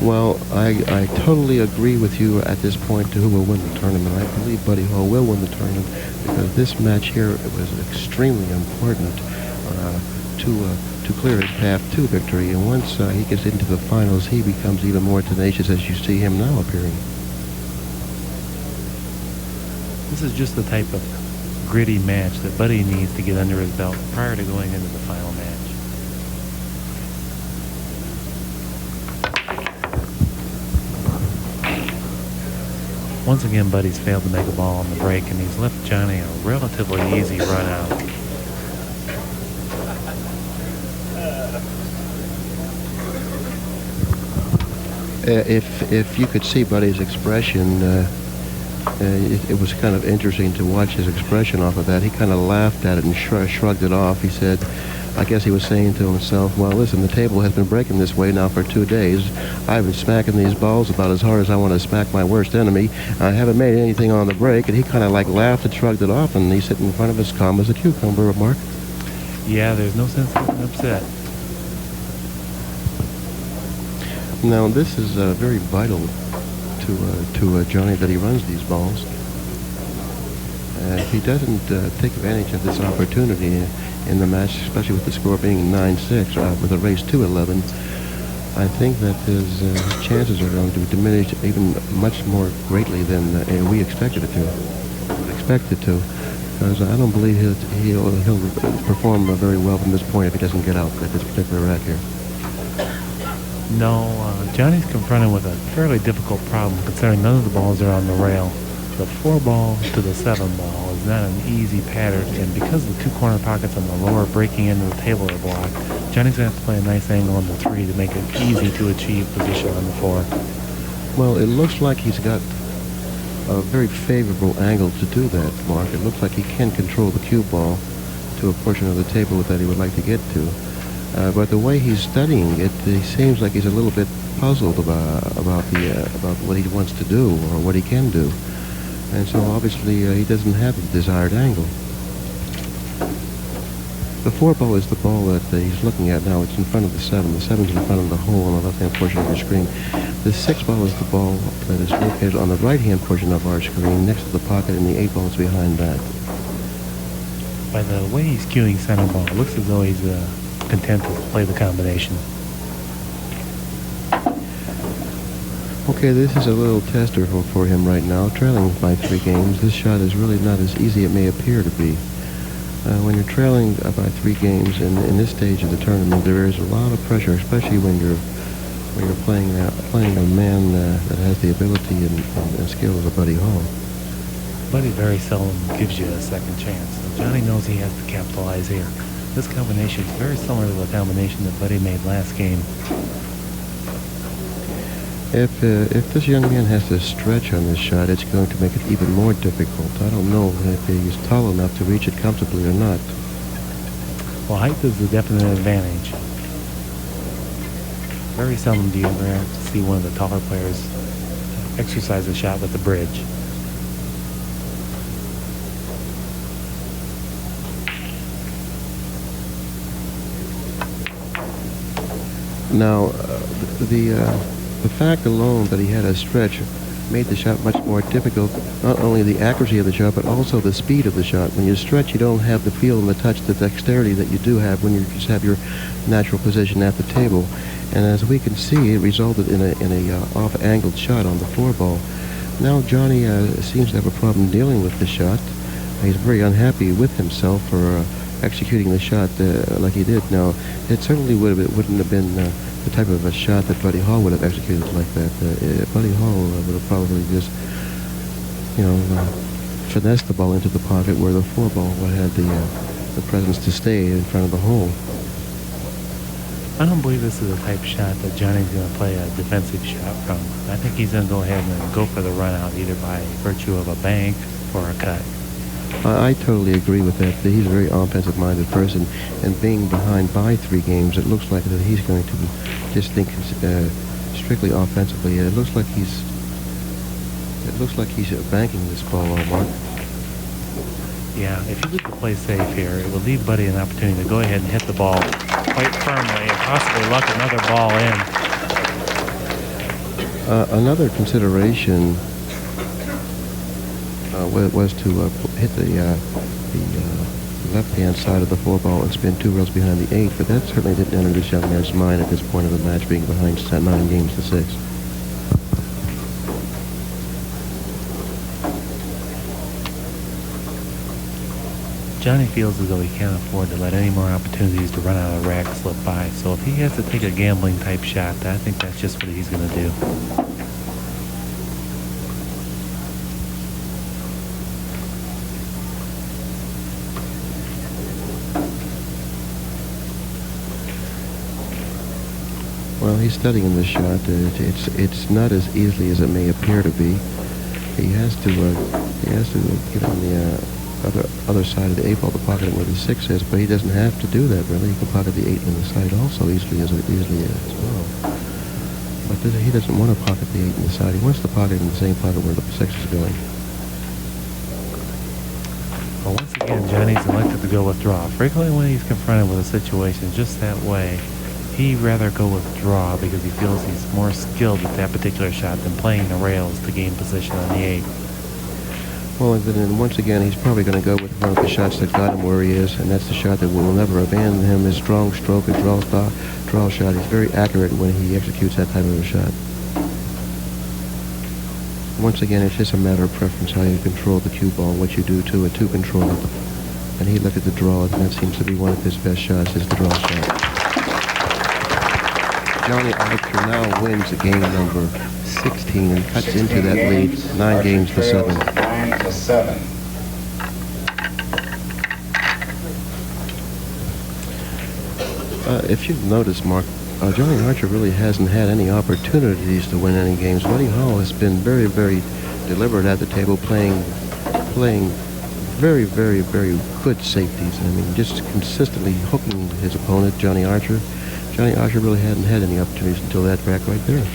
well, I totally agree with you at this point to who will win the tournament. I believe Buddy Hall will win the tournament because this match here was extremely important to clear his path to victory. And once he gets into the finals, he becomes even more tenacious as you see him now appearing. This is just the type of gritty match that Buddy needs to get under his belt prior to going into the final match. Once again, Buddy's failed to make a ball on the break, and he's left Johnny a relatively easy run out. If you could see Buddy's expression, it was kind of interesting to watch his expression off of that. He kind of laughed at it and shrugged it off. He said, I guess he was saying to himself, well, listen, the table has been breaking this way now for 2 days. I've been smacking these balls about as hard as I want to smack my worst enemy. I haven't made anything on the break. And he kind of like laughed and shrugged it off, and he's sitting in front of us calm as a cucumber, Mark. Yeah, there's no sense in getting upset. Now, this is very vital to Johnny that he runs these balls. If he doesn't take advantage of this opportunity in the match, especially with the score being 9-6, with a race to 11, I think that his chances are going to diminish even much more greatly than we expected it to. Because I don't believe he'll perform very well from this point if he doesn't get out at this particular rack here. No, Johnny's confronted with a fairly difficult problem considering none of the balls are on the rail. The 4 ball to the 7 ball is not an easy pattern, and because the 2 corner pockets on the lower breaking end of the table are blocked, Johnny's going to have to play a nice angle on the 3 to make it easy to achieve position on the 4. Well, it looks like he's got a very favorable angle to do that, Mark. It looks like he can control the cue ball to a portion of the table that he would like to get to. But the way he's studying it, he seems like he's a little bit puzzled about what he wants to do or what he can do, and so obviously he doesn't have the desired angle. The 4 ball is the ball that he's looking at now. It's in front of the 7. The 7's in front of the hole on the left-hand portion of your screen. The 6 ball is the ball that is located on the right-hand portion of our screen, next to the pocket, and the 8 ball is behind that. By the way he's cueing center ball, it looks as though he's content to play the combination. Okay, this is a little tester for him right now. Trailing by 3 games, this shot is really not as easy as it may appear to be. When you're trailing by 3 games in this stage of the tournament, there is a lot of pressure, especially when you're playing a man that has the ability and skill of a Buddy Hall. Buddy very seldom gives you a second chance. So Johnny knows he has to capitalize here. This combination is very similar to the combination that Buddy made last game. If this young man has to stretch on this shot, it's going to make it even more difficult. I don't know if he's tall enough to reach it comfortably or not. Well, height is a definite advantage. Very seldom do you ever see one of the taller players exercise a shot with the bridge. Now, the fact alone that he had a stretch made the shot much more difficult. Not only the accuracy of the shot, but also the speed of the shot. When you stretch, you don't have the feel and the touch, the dexterity that you do have when you just have your natural position at the table. And as we can see, it resulted in a off-angled shot on the 4 ball. Now Johnny seems to have a problem dealing with the shot. He's very unhappy with himself for executing the shot like he did. Now, it certainly wouldn't have been the type of a shot that Buddy Hall would have executed like that. Buddy Hall would have probably just, finessed the ball into the pocket where the 4 ball would have had the presence to stay in front of the hole. I don't believe this is the type of shot that Johnny's going to play a defensive shot from. I think he's going to go ahead and go for the run out either by virtue of a bank or a cut. I totally agree with that. He's a very offensive-minded person, and being behind by 3 games, it looks like that he's going to just think strictly offensively. It looks like he's banking this ball, Mark. Yeah, if you leave the play safe here, it will leave Buddy an opportunity to go ahead and hit the ball quite firmly and possibly luck another ball in. Another consideration was to hit the left-hand side of the 4 ball and spin 2 rails behind the 8, but that certainly didn't enter this young man's mind at this point of the match, being behind 9 games to 6. Johnny feels as though he can't afford to let any more opportunities to run out of the rack slip by, so if he has to take a gambling type shot, I think that's just what he's going to do. Well, he's studying this shot. It's not as easily as it may appear to be. He has to get on the other side of the 8 ball to pocket it where the 6 is, but he doesn't have to do that really. He can pocket the 8 on the side also easily as well. But he doesn't want to pocket the 8 on the side. He wants to pocket it in the same pocket where the 6 is going. Well, once again, Johnny's elected to go with draw. Frequently when he's confronted with a situation just that way, he'd rather go with draw because he feels he's more skilled at that particular shot than playing the rails to gain position on the 8. Well, and then once again, he's probably going to go with one of the shots that got him where he is, and that's the shot that will never abandon him, his strong stroke and draw shot. He's very accurate when he executes that type of a shot. Once again, it's just a matter of preference how you control the cue ball, what you do to it to control it. And he looked at the draw, and that seems to be one of his best shots, is the draw shot. Johnny Archer now wins the game number 16 and cuts into that lead 9 games to 7. 9 to 7. If you've noticed, Mark, Johnny Archer really hasn't had any opportunities to win any games. Buddy Hall has been very, very deliberate at the table, playing very, very, very good safeties. I mean, just consistently hooking his opponent, Johnny Archer. Johnny Osher really hadn't had any opportunities until that crack right there.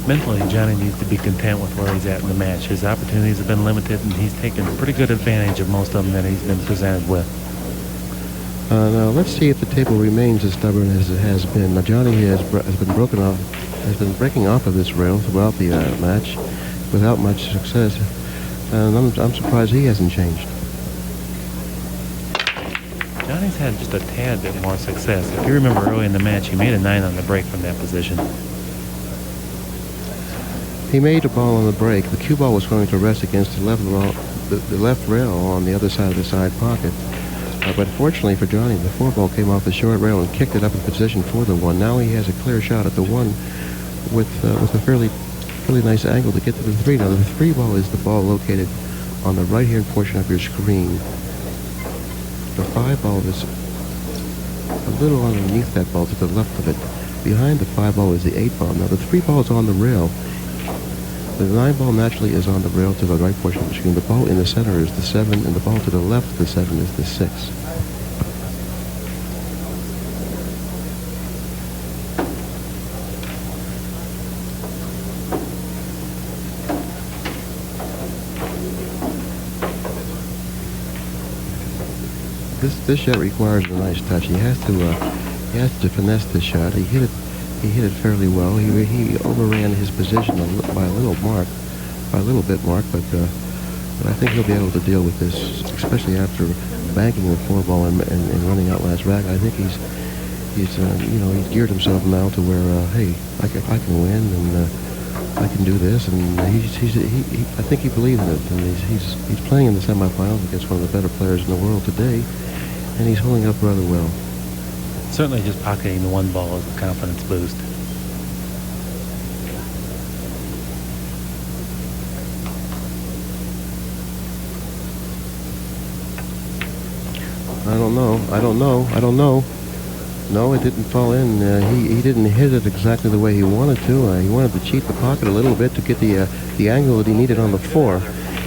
Mentally, Johnny needs to be content with where he's at in the match. His opportunities have been limited, and he's taken pretty good advantage of most of them that he's been presented with. Now let's see if the table remains as stubborn as it has been. Now Johnny has been breaking off of this rail throughout the match without much success, and I'm surprised he hasn't changed. Johnny's had just a tad bit more success. If you remember early in the match, he made a 9 on the break from that position. He made a ball on the break. The cue ball was going to rest against the left rail on the other side of the side pocket. But fortunately for Johnny, the 4 ball came off the short rail and kicked it up in position for the 1. Now he has a clear shot at the 1 with a fairly nice angle to get to the 3. Now the 3 ball is the ball located on the right-hand portion of your screen. The 5 ball is a little underneath that ball to the left of it. Behind the 5 ball is the 8 ball. Now the 3 ball is on the rail. The 9 ball naturally is on the rail to the right portion of the screen. The ball in the center is the 7, and the ball to the left of the 7 is the 6. This shot requires a nice touch. He has to finesse this shot. He hit it fairly well. He overran his position by a little bit, but I think he'll be able to deal with this, especially after banking the 4 ball and running out last rack. I think he's geared himself now to where hey, I can win and I can do this, and I think he believes in it, and he's playing in the semifinals against one of the better players in the world today, and he's holding up rather well. Certainly just pocketing the 1 ball is a confidence boost. I don't know. No, it didn't fall in. He didn't hit it exactly the way he wanted to. He wanted to cheat the pocket a little bit to get the angle that he needed on the 4.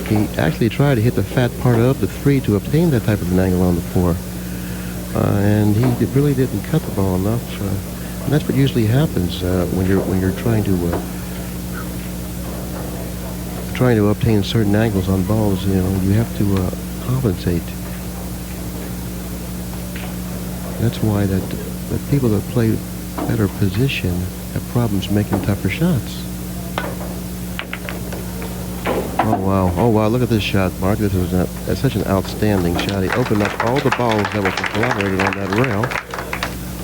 He actually tried to hit the fat part of the 3 to obtain that type of an angle on the 4. And he really didn't cut the ball enough. And that's what usually happens when you're trying to obtain certain angles on balls. You have to compensate. That's why that people that play better position have problems making tougher shots. Oh wow, look at this shot, Mark. This is such an outstanding shot. He opened up all the balls that were collaborated on that rail,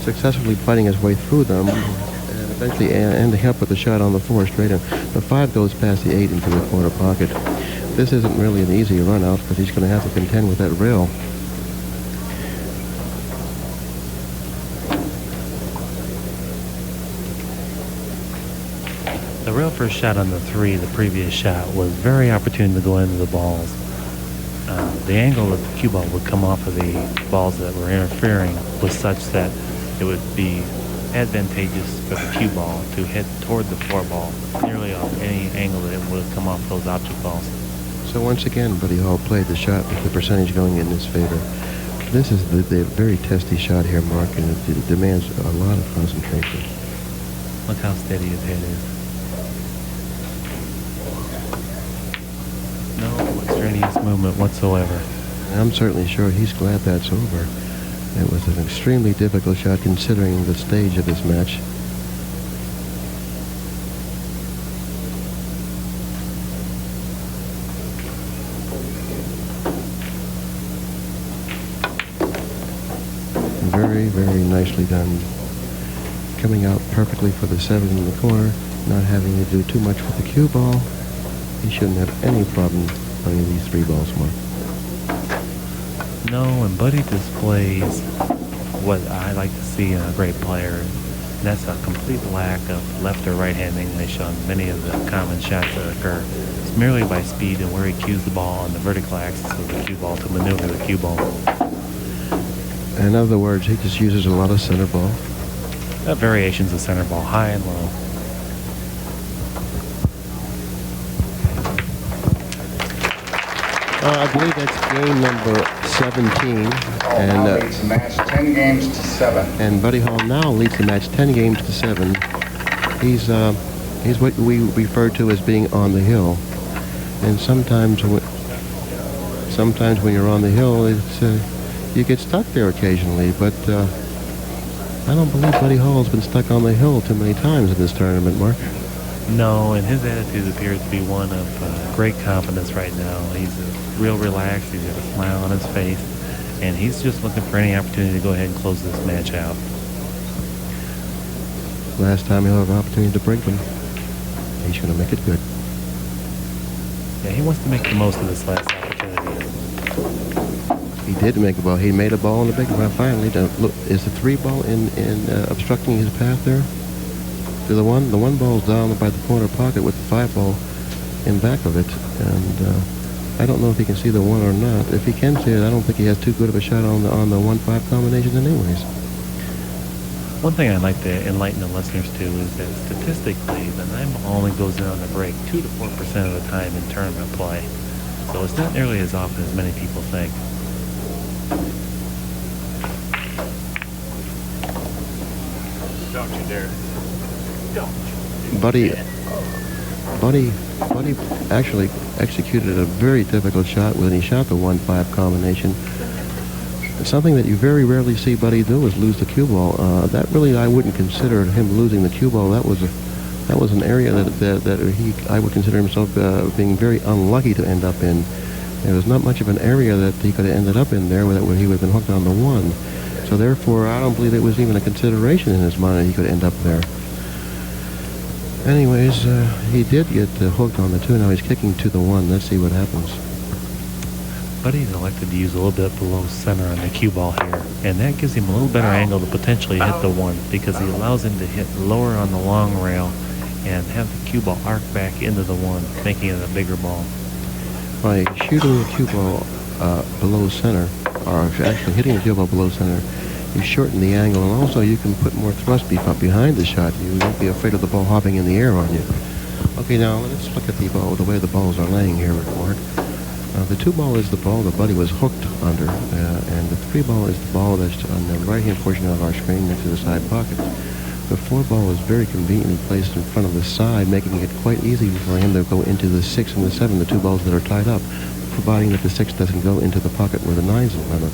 successfully fighting his way through them, and eventually ending up with a shot on the 4 straight in. The 5 goes past the 8 into the corner pocket. This isn't really an easy run out, because he's going to have to contend with that rail. The real first shot on the 3, the previous shot, was very opportune to go into the balls. The angle that the cue ball would come off of the balls that were interfering was such that it would be advantageous for the cue ball to hit toward the 4 ball, nearly off any angle that it would have come off those object balls. So once again, Buddy Hall played the shot with the percentage going in his favor. This is the very testy shot here, Mark, and it demands a lot of concentration. Look how steady his head is. No extraneous movement whatsoever. I'm certainly sure he's glad that's over. It was an extremely difficult shot considering the stage of this match. Very, very nicely done. Coming out perfectly for the 7 in the corner, not having to do too much with the cue ball. He shouldn't have any problem playing these 3 balls, Mark. No, and Buddy displays what I like to see in a great player. And that's a complete lack of left or right-hand English on many of the common shots that occur. It's merely by speed and where he cues the ball on the vertical axis of the cue ball to maneuver the cue ball. In other words, he just uses a lot of center ball. Variations of center ball, high and low. I believe that's game number 17. Now leads the match 10 games to 7. And Buddy Hall now leads the match 10 games to 7. He's what we refer to as being on the hill. And sometimes when you're on the hill, you get stuck there occasionally. But I don't believe Buddy Hall's been stuck on the hill too many times in this tournament, Mark. No, and his attitude appears to be one of great confidence right now. He's real relaxed. He's got a smile on his face. And he's just looking for any opportunity to go ahead and close this match out. Last time he'll have an opportunity to break them. He's going to make it good. Yeah, he wants to make the most of this last opportunity. He did make a ball. He made a ball in the big one finally. Look, is the 3 ball in obstructing his path there? The one ball's down by the corner pocket with the 5 ball in back of it, and I don't know if he can see the 1 or not. If he can see it, I don't think he has too good of a shot on the 1-5 combination anyways. One thing I'd like to enlighten the listeners to is that statistically, the 9 ball only goes in on the break 2 to 4% of the time in tournament play. So it's not nearly as often as many people think. Don't you dare. Buddy actually executed a very difficult shot when he shot the 1-5 combination. Something that you very rarely see Buddy do is lose the cue ball. That really, I wouldn't consider him losing the cue ball. That was an area that I would consider himself being very unlucky to end up in. There was not much of an area that he could have ended up in there where he would have been hooked on the 1. So therefore, I don't believe it was even a consideration in his mind that he could end up there. Anyways, he did get hooked on the 2. Now he's kicking to the 1. Let's see what happens. Buddy's elected to use a little bit below center on the cue ball here, and that gives him a little better angle to potentially hit the 1 because he allows him to hit lower on the long rail and have the cue ball arc back into the 1, making it a bigger ball. By shooting the cue ball below center, or actually hitting the cue ball below center, you shorten the angle, and also you can put more thrust behind the shot. You won't be afraid of the ball hopping in the air on you. Okay, now let's look at the way the balls are laying here, Mark. The 2 ball is the ball that Buddy was hooked under, and the 3 ball is the ball that's on the right-hand portion of our screen next to the side pocket. The 4 ball is very conveniently placed in front of the side, making it quite easy for him to go into the 6 and the 7, the 2 balls that are tied up, providing that the 6 doesn't go into the pocket where the 9's in front of.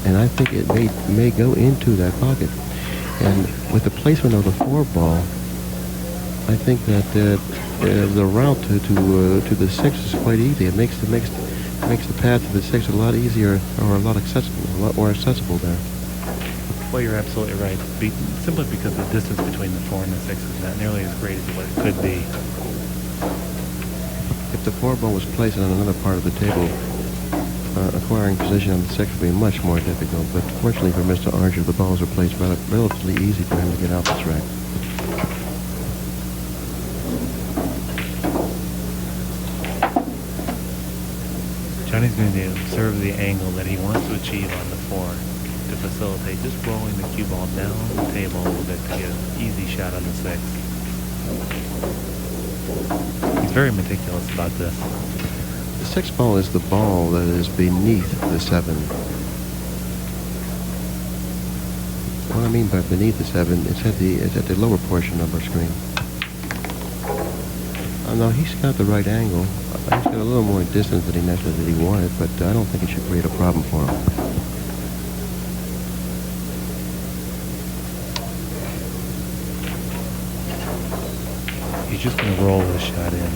And I think it may go into that pocket. And with the placement of the 4 ball, I think that the route to the 6 is quite easy. It makes the path to the 6 a lot easier, or a lot more accessible there. Well, you're absolutely right. Simply because the distance between the 4 and the 6 is not nearly as great as what it could be. If the 4 ball was placed on another part of the table, acquiring position on the 6 would be much more difficult. But fortunately for Mr. Archer, the balls are placed relatively easy for him to get out this rack. Johnny's going to observe the angle that he wants to achieve on the 4 to facilitate just rolling the cue ball down the table a little bit to get an easy shot on the 6. He's very meticulous about this. The 6 ball is the ball that is beneath the 7. What I mean by beneath the 7, it's at the lower portion of our screen. No, he's got the right angle. He's got a little more distance than he wanted, but I don't think it should create a problem for him. He's just going to roll this shot in.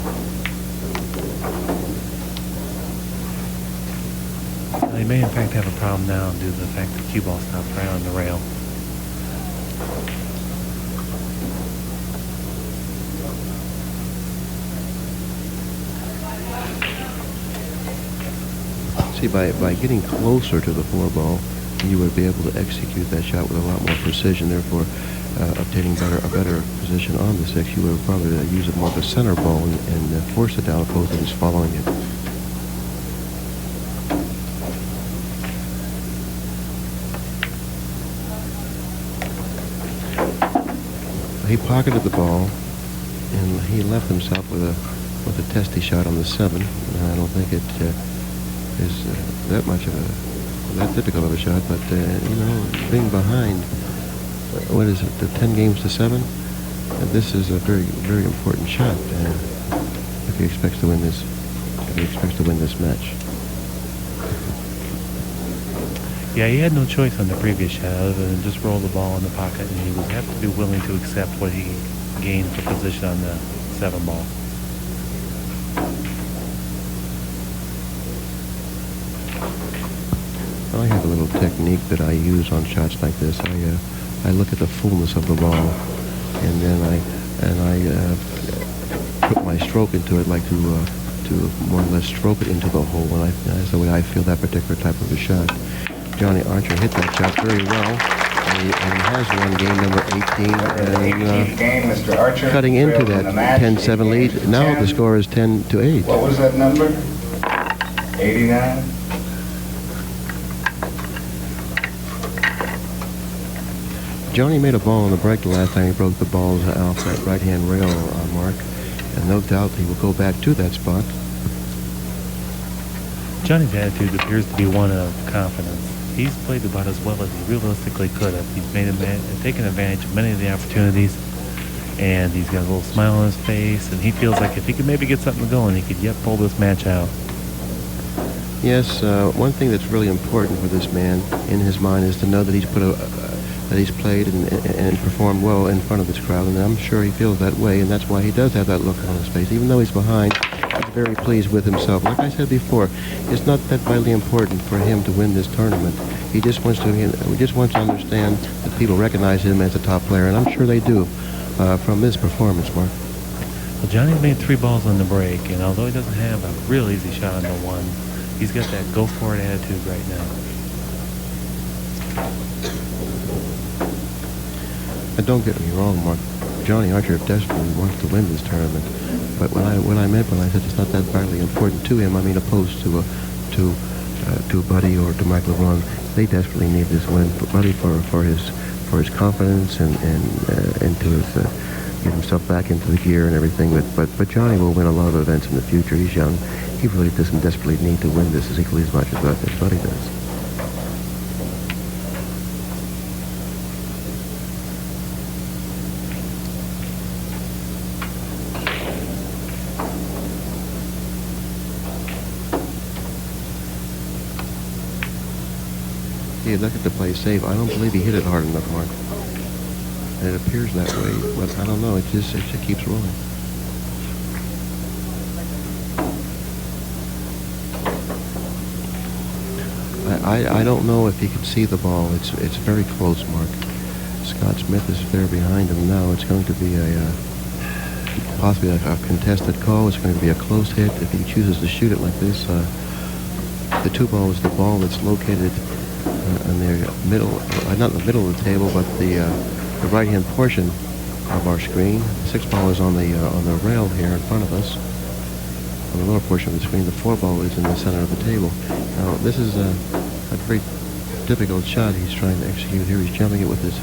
He may in fact have a problem now due to the fact that the cue ball stopped right on the rail. See, by getting closer to the 4 ball, you would be able to execute that shot with a lot more precision, therefore obtaining a better position on the 6. You would probably use it more of a center ball and force it down opposed to just following it. He pocketed the ball, and he left himself with a testy shot on the 7. I don't think that much of that difficult of a shot. But being behind, what is it, the 10 games to 7? This is a very, very important shot if he expects to win this. If he expects to win this match. Yeah, he had no choice on the previous shot other than just roll the ball in the pocket, and he would have to be willing to accept what he gained for position on the 7 ball. I have a little technique that I use on shots like this. I look at the fullness of the ball, and then I put my stroke into it, like to more or less stroke it into the hole. And that's the way I feel that particular type of a shot. Johnny Archer hit that shot very well, and he has won game number 18. And game, Mr. Archer, cutting into that 10-7 lead. Now the score is 10-8. What was that number? 89? Johnny made a ball on the break the last time he broke the balls off that right-hand rail, Mark. And no doubt he will go back to that spot. Johnny's attitude appears to be one of confidence. He's played about as well as he realistically could have. He's taken advantage of many of the opportunities, and he's got a little smile on his face, and he feels like if he could maybe get something going, he could yet pull this match out. Yes, one thing that's really important for this man in his mind is to know that he's played and performed well in front of this crowd, and I'm sure he feels that way, and that's why he does have that look on his face. Even though he's behind, he's very pleased with himself. Like I said before, it's not that vitally important for him to win this tournament. We just want to understand that people recognize him as a top player, and I'm sure they do from this performance, Mark. Well, Johnny made 3 balls on the break, and although he doesn't have a real easy shot on the 1, he's got that go-for-it attitude right now. And don't get me wrong, Mark. Johnny Archer desperately wants to win this tournament. But what I meant when I said it's not that vitally important to him, I mean opposed to Buddy or to Mike LeBron. They desperately need this win. But Buddy for his confidence and to get himself back into the gear and everything. But Johnny will win a lot of events in the future. He's young. He really doesn't desperately need to win this as equally as much as Buddy does. He elected to play safe. I don't believe he hit it hard enough, Mark. And it appears that way, but I don't know. It just keeps rolling. I don't know if he can see the ball. It's very close, Mark. Scott Smith is there behind him now. It's going to be possibly a contested call. It's going to be a close hit if he chooses to shoot it like this. The 2 ball is the ball that's located in the middle, not in the middle of the table, but the right-hand portion of our screen. The 6 ball is on the rail here in front of us. On the lower portion of the screen, the 4 ball is in the center of the table. Now, this is a very difficult shot he's trying to execute here. He's jumping it with his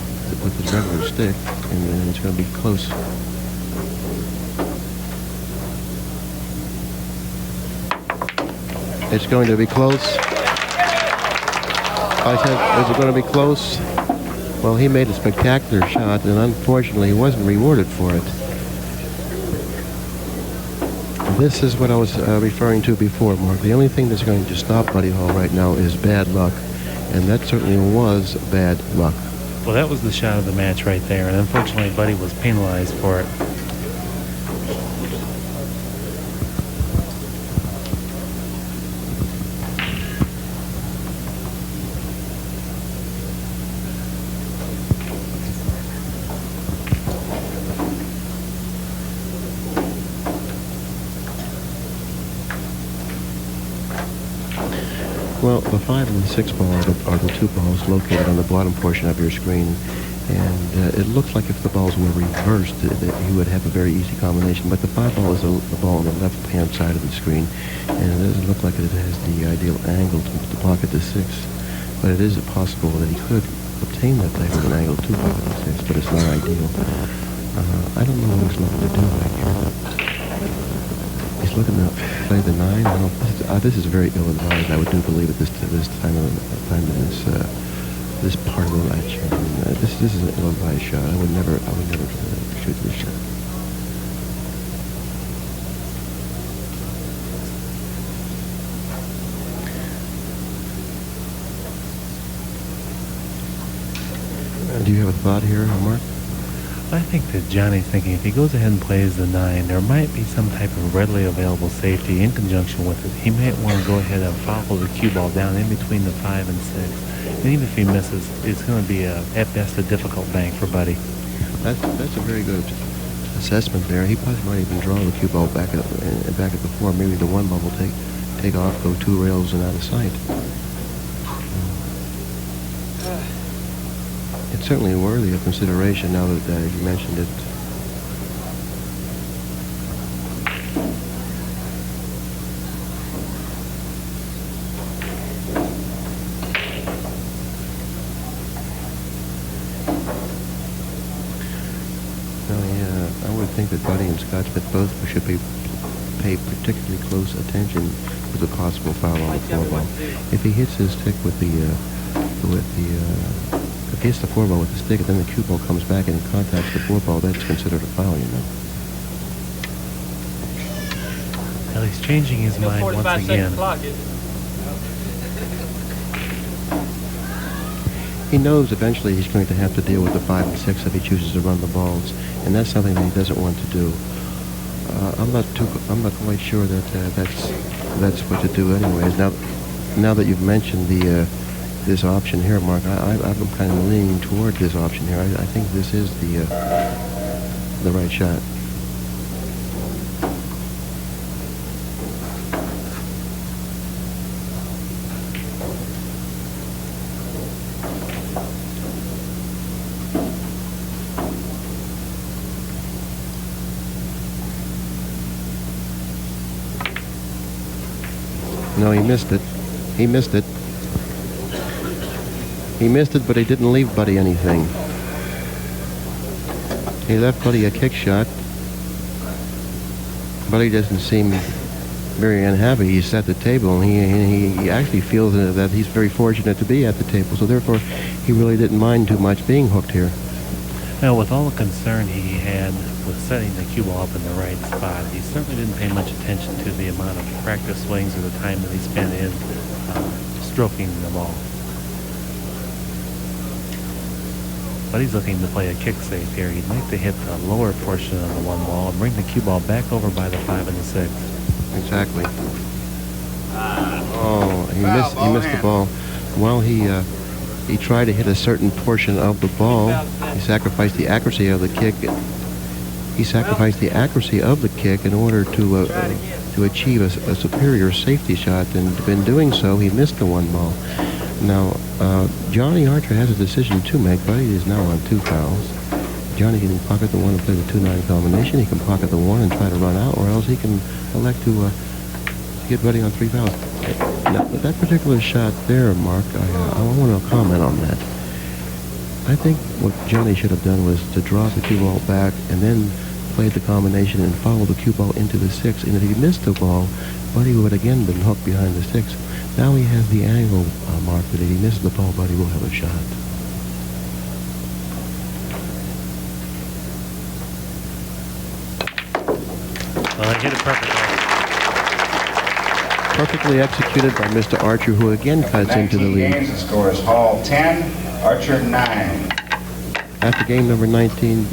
regular stick, and it's going to be close. It's going to be close. I said, is it going to be close? Well, he made a spectacular shot, and unfortunately, he wasn't rewarded for it. This is what I was referring to before, Mark. The only thing that's going to stop Buddy Hall right now is bad luck, and that certainly was bad luck. Well, that was the shot of the match right there, and unfortunately, Buddy was penalized for it. Well, the 5 and the 6 ball are the 2 balls located on the bottom portion of your screen, and it looks like if the balls were reversed, that you would have a very easy combination. But the 5 ball is the ball on the left-hand side of the screen, and it doesn't look like it has the ideal angle to pocket the 6. But it is possible that he could obtain that type of an angle to pocket the 6, but it's not ideal. I don't know what he's looking to do right here. He's looking up. play the 9. I don't, this is very ill-advised. I do believe at this time in this part of the match. This is an ill-advised shot. I would never shoot this shot. Do you have a thought here, Mark? I think that Johnny's thinking if he goes ahead and plays the 9, there might be some type of readily available safety in conjunction with it. He might want to go ahead and follow the cue ball down in between the 5 and 6. And even if he misses, it's going to be, at best, a difficult bank for Buddy. That's a very good assessment there. He possibly might even draw the cue ball back at the 4. Maybe the 1 ball will take off, go 2 rails and out of sight. It's certainly worthy of consideration now that you mentioned it. I would think that Buddy and Scott Smith both should pay particularly close attention to the possible foul on the 4 ball. If he hits his stick if he hits the 4 ball with the stick and then the cue ball comes back and contacts the 4 ball, that's considered a foul, you know. Well, he's changing his mind once again. He knows eventually he's going to have to deal with the 5 and 6 if he chooses to run the balls, and that's something that he doesn't want to do. I'm not quite sure that that's what to do anyways. Now that you've mentioned this option here, Mark, I'm kind of leaning toward this option here. I think this is the right shot. No, he missed it. He missed it. He missed it, but he didn't leave Buddy anything. He left Buddy a kick shot. Buddy doesn't seem very unhappy. He's at the table, and he actually feels that he's very fortunate to be at the table, so therefore he really didn't mind too much being hooked here. Now, with all the concern he had with setting the cue ball up in the right spot, he certainly didn't pay much attention to the amount of practice swings or the time that he spent in stroking the ball. But he's looking to play a kick save here. He'd like to hit the lower portion of the 1 ball and bring the cue ball back over by the 5 and the 6. Exactly. Oh, he missed the ball. While he tried to hit a certain portion of the ball, he sacrificed the accuracy of the kick. He sacrificed the accuracy of the kick in order to achieve a superior safety shot, and in doing so, he missed the 1 ball. Now, Johnny Archer has a decision to make. Buddy is now on 2 fouls. Johnny can pocket the 1 and play the 2-9 combination. He can pocket the 1 and try to run out, or else he can elect to get Buddy on 3 fouls. Now, that particular shot there, Mark, I want to comment on that. I think what Johnny should have done was to draw the cue ball back and then play the combination and follow the cue ball into the 6. And if he missed the ball, Buddy would again been hooked behind the 6. Now he has the angle, Mark, that if he misses the ball, Buddy will have a shot. Well, he hit it perfectly. Perfectly executed by Mr. Archer, who again cuts into the lead. Games, the score is Hall 10, Archer 9. After game number 19,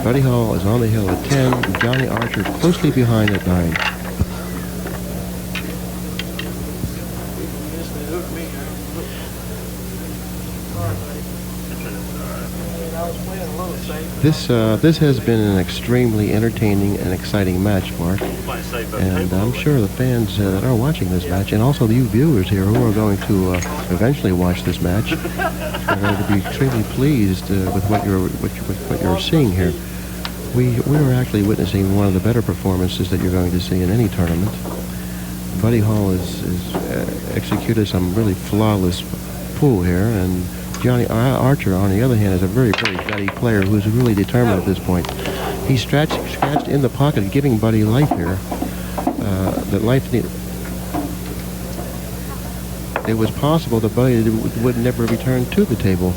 Buddy Hall is on the hill at 10, and Johnny Archer closely behind at 9. This has been an extremely entertaining and exciting match, Mark. And I'm sure the fans that are watching this match, and also you viewers here who are going to eventually watch this match, are going to be extremely pleased with what you're seeing here. We are actually witnessing one of the better performances that you're going to see in any tournament. Buddy Hall has executed some really flawless pool here, and Johnny Archer, on the other hand, is a very, very gutty player who's really determined at this point. He's scratched in the pocket, giving Buddy life here. that life need. It was possible that Buddy would never return to the table,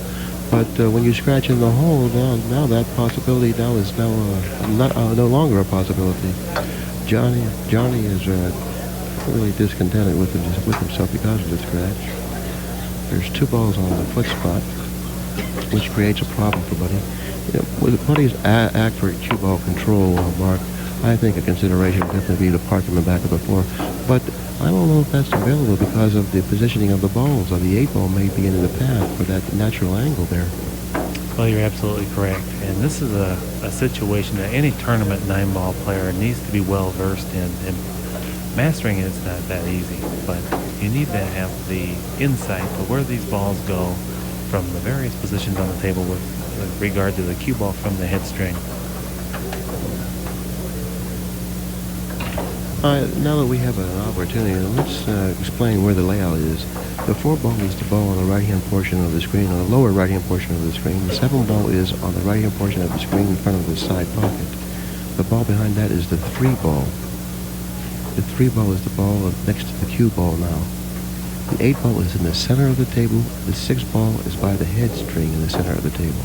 but when you scratch in the hole, now that possibility now is no longer a possibility. Johnny is really discontented with himself because of the scratch. There's 2 balls on the foot spot, which creates a problem for Buddy. You know, with Buddy's act for cue ball control, Mark, I think a consideration would definitely be to park him in back of the 4. But I don't know if that's available because of the positioning of the balls. The 8 ball may be in the path for that natural angle there. Well, you're absolutely correct. And this is a situation that any tournament 9-ball player needs to be well versed in. And mastering it is not that easy, but you need to have the insight to where these balls go from the various positions on the table with regard to the cue ball from the head string. Now that we have an opportunity, let's explain where the layout is. The 4 ball is the ball on the right-hand portion of the screen, on the lower right-hand portion of the screen. The 7 ball is on the right-hand portion of the screen in front of the side pocket. The ball behind that is the 3 ball. The 3 ball is the ball next to the cue ball now. The 8 ball is in the center of the table. The 6 ball is by the head string in the center of the table.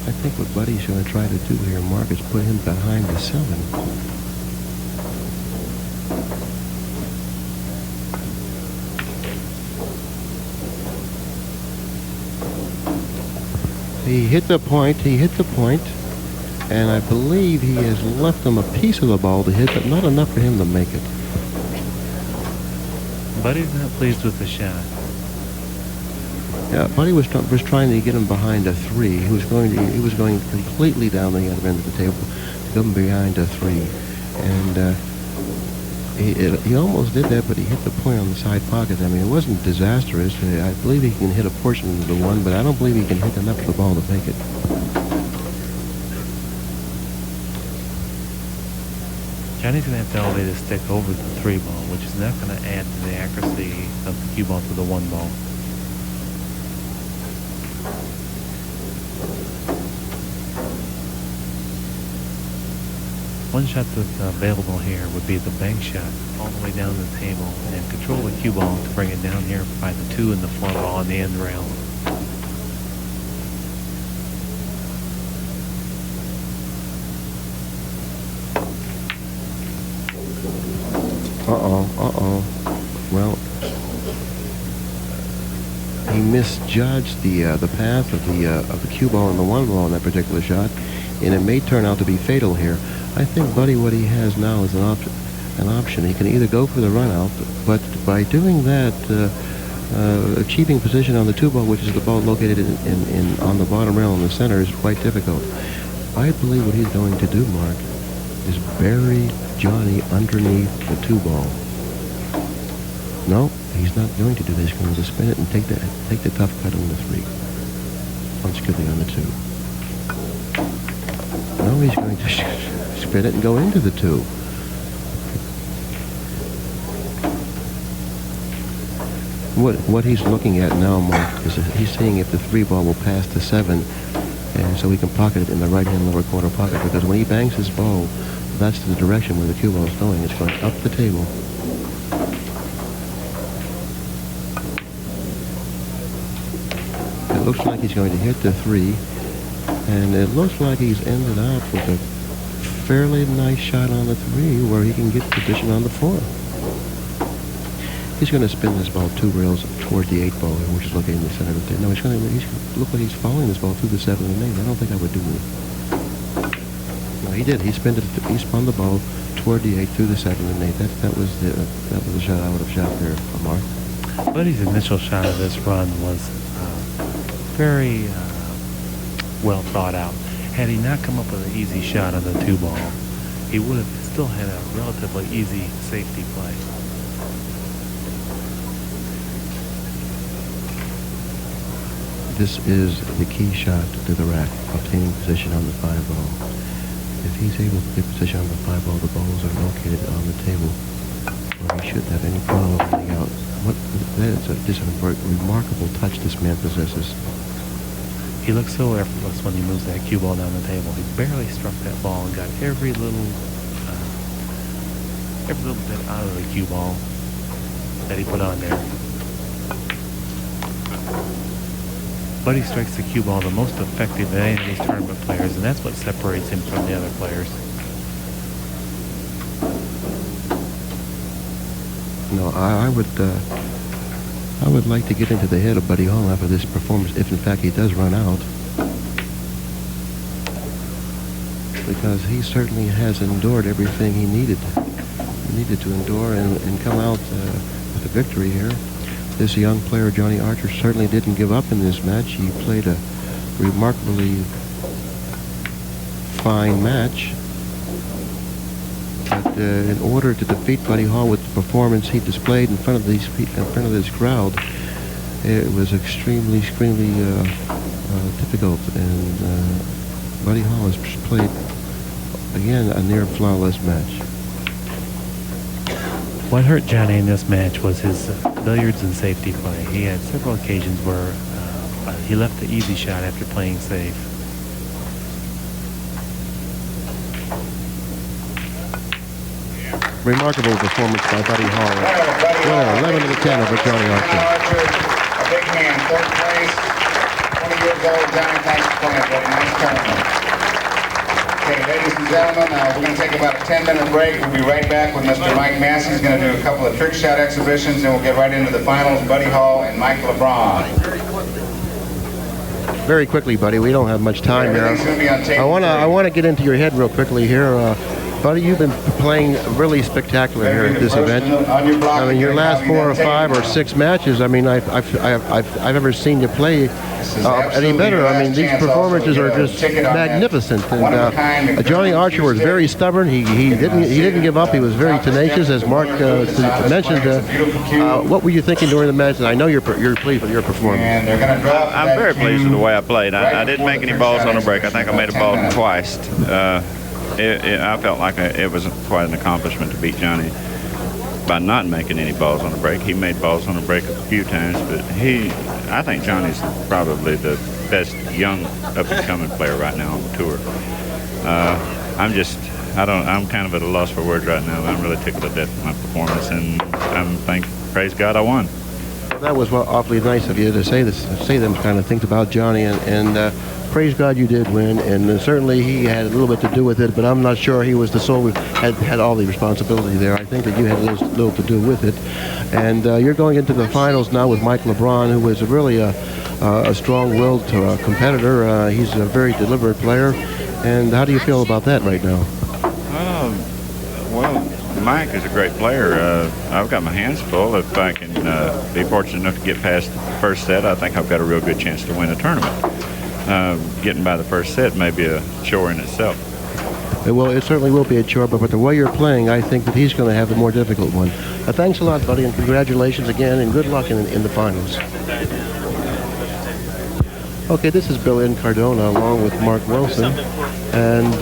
I think what Buddy's going to try to do here, Mark, is put him behind the 7. He hit the point, and I believe he has left him a piece of the ball to hit, but not enough for him to make it. Buddy's not pleased with the shot. Yeah, Buddy was trying to get him behind a 3. He was going completely down the other end of the table to get him behind a 3, and he almost did that, but he hit the point on the side pocket. I mean, it wasn't disastrous. I believe he can hit a portion of the 1, but I don't believe he can hit enough of the ball to make it. Johnny's going to have to elevate his stick over the 3 ball, which is not going to add to the accuracy of the cue ball to the 1 ball. One shot that's available here would be the bank shot all the way down the table and control the cue ball to bring it down here by the 2 and the 4 ball on the end rail. Well, he misjudged the path of the cue ball and the 1 ball in that particular shot, and it may turn out to be fatal here. I think Buddy, what he has now is an option. He can either go for the run out, but by doing that, achieving position on the 2 ball, which is the ball located on the bottom rail in the center, is quite difficult. I believe what he's going to do, Mark, is bury Johnny underneath the 2 ball. No, he's not going to do this. He's going to spin it and take the tough cut on the 3. Punch quickly on the 2. No, he's going to spin it and go into the 2. What he's looking at now, Mark, is he's seeing if the 3 ball will pass the 7, and so he can pocket it in the right-hand lower corner pocket, because when he bangs his ball, that's the direction where the cue ball is going. It's going up the table. It looks like he's going to hit the 3, and it looks like he's ended up with a fairly nice shot on the 3 where he can get position on the 4. He's going to spin this ball 2 rails toward the 8 ball, which is located in the center of the table. No, he's look like he's following this ball through the 7 and 8. I don't think I would do it. No, he did. He spun the ball toward the 8 through the 7 and 8. That was the shot I would have shot there, Mark. Buddy's initial shot of this run was very well thought out. Had he not come up with an easy shot on the 2 ball, he would have still had a relatively easy safety play. This is the key shot to the rack, obtaining position on the 5 ball. If he's able to get position on the 5 ball, the balls are located on the table where he shouldn't have any problem getting out. That is just a remarkable touch this man possesses. He He looks so effortless when he moves that cue ball down the table. He barely struck that ball and got every little bit out of the cue ball that he put on there. But he strikes the cue ball the most effective of any of these tournament players, and that's what separates him from the other players. No, I would like to get into the head of Buddy Hall after this performance, if in fact he does run out, because he certainly has endured everything he needed to endure and come out with a victory here. This young player, Johnny Archer, certainly didn't give up in this match. He played a remarkably fine match. But in order to defeat Buddy Hall with the performance he displayed in front of this crowd, it was extremely difficult. And Buddy Hall has played again a near flawless match. What hurt Johnny in this match was his billiards and safety play. He had several occasions where he left the easy shot after playing safe. Remarkable performance by Buddy Hall. Winner, 11 to 10 over Johnny Archer. A big hand, third place, 20 years old. Johnny, thanks for playing, buddy. Nice tournament. Okay, ladies and gentlemen, we're going to take about a 10-minute break. We'll be right back with Mr. Mike Massey. He's going to do a couple of trick shot exhibitions, and we'll get right into the finals. Buddy Hall and Mike LeBron. Very quickly, Buddy. We don't have much time here. Everything's going to be on tape. I want to get into your head real quickly here. Buddy, you've been playing really spectacular here at this event. I mean, your last 4 or 5 or 6 matches, I mean, I've never seen you play any better. I mean, these performances are just magnificent. And Johnny Archer was very stubborn. He didn't give up. He was very tenacious, as Mark mentioned. What were you thinking during the match? And I know you're pleased with your performance. I'm very pleased with the way I played. I didn't make any balls on the break. I think I made a ball twice. I felt like it was quite an accomplishment to beat Johnny by not making any balls on the break. He made balls on the break a few times, but I think Johnny's probably the best young up-and-coming player right now on the tour. I'm kind of at a loss for words right now. I'm really tickled to death with my performance, and praise God I won. That was awfully nice of you to say them kind of things about Johnny, and praise God you did win, and certainly he had a little bit to do with it, but I'm not sure he was the sole who had all the responsibility there. I think that you had a little to do with it. And you're going into the finals now with Mike LeBron, who is really a strong-willed competitor. He's a very deliberate player. And how do you feel about that right now? Well, Mike is a great player. I've got my hands full. If I can be fortunate enough to get past the first set, I think I've got a real good chance to win the tournament. Getting by the first set may be a chore in itself. Well, it certainly will be a chore, but the way you're playing, I think that he's going to have the more difficult one. Thanks a lot, buddy, and congratulations again, and good luck in the finals. Okay, this is Bill Incardona along with Mark Wilson, and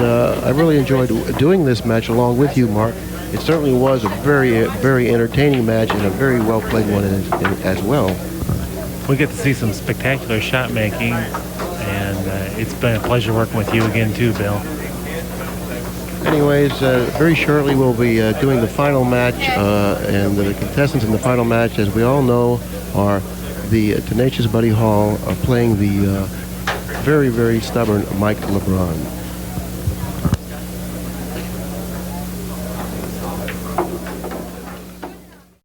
I really enjoyed doing this match along with you, Mark. It certainly was a very, very entertaining match and a very well-played one as well. We get to see some spectacular shot making, and it's been a pleasure working with you again too, Bill. Anyways, very shortly we'll be doing the final match, and the contestants in the final match, as we all know, are the tenacious Buddy Hall playing the very, very stubborn Mike LeBron.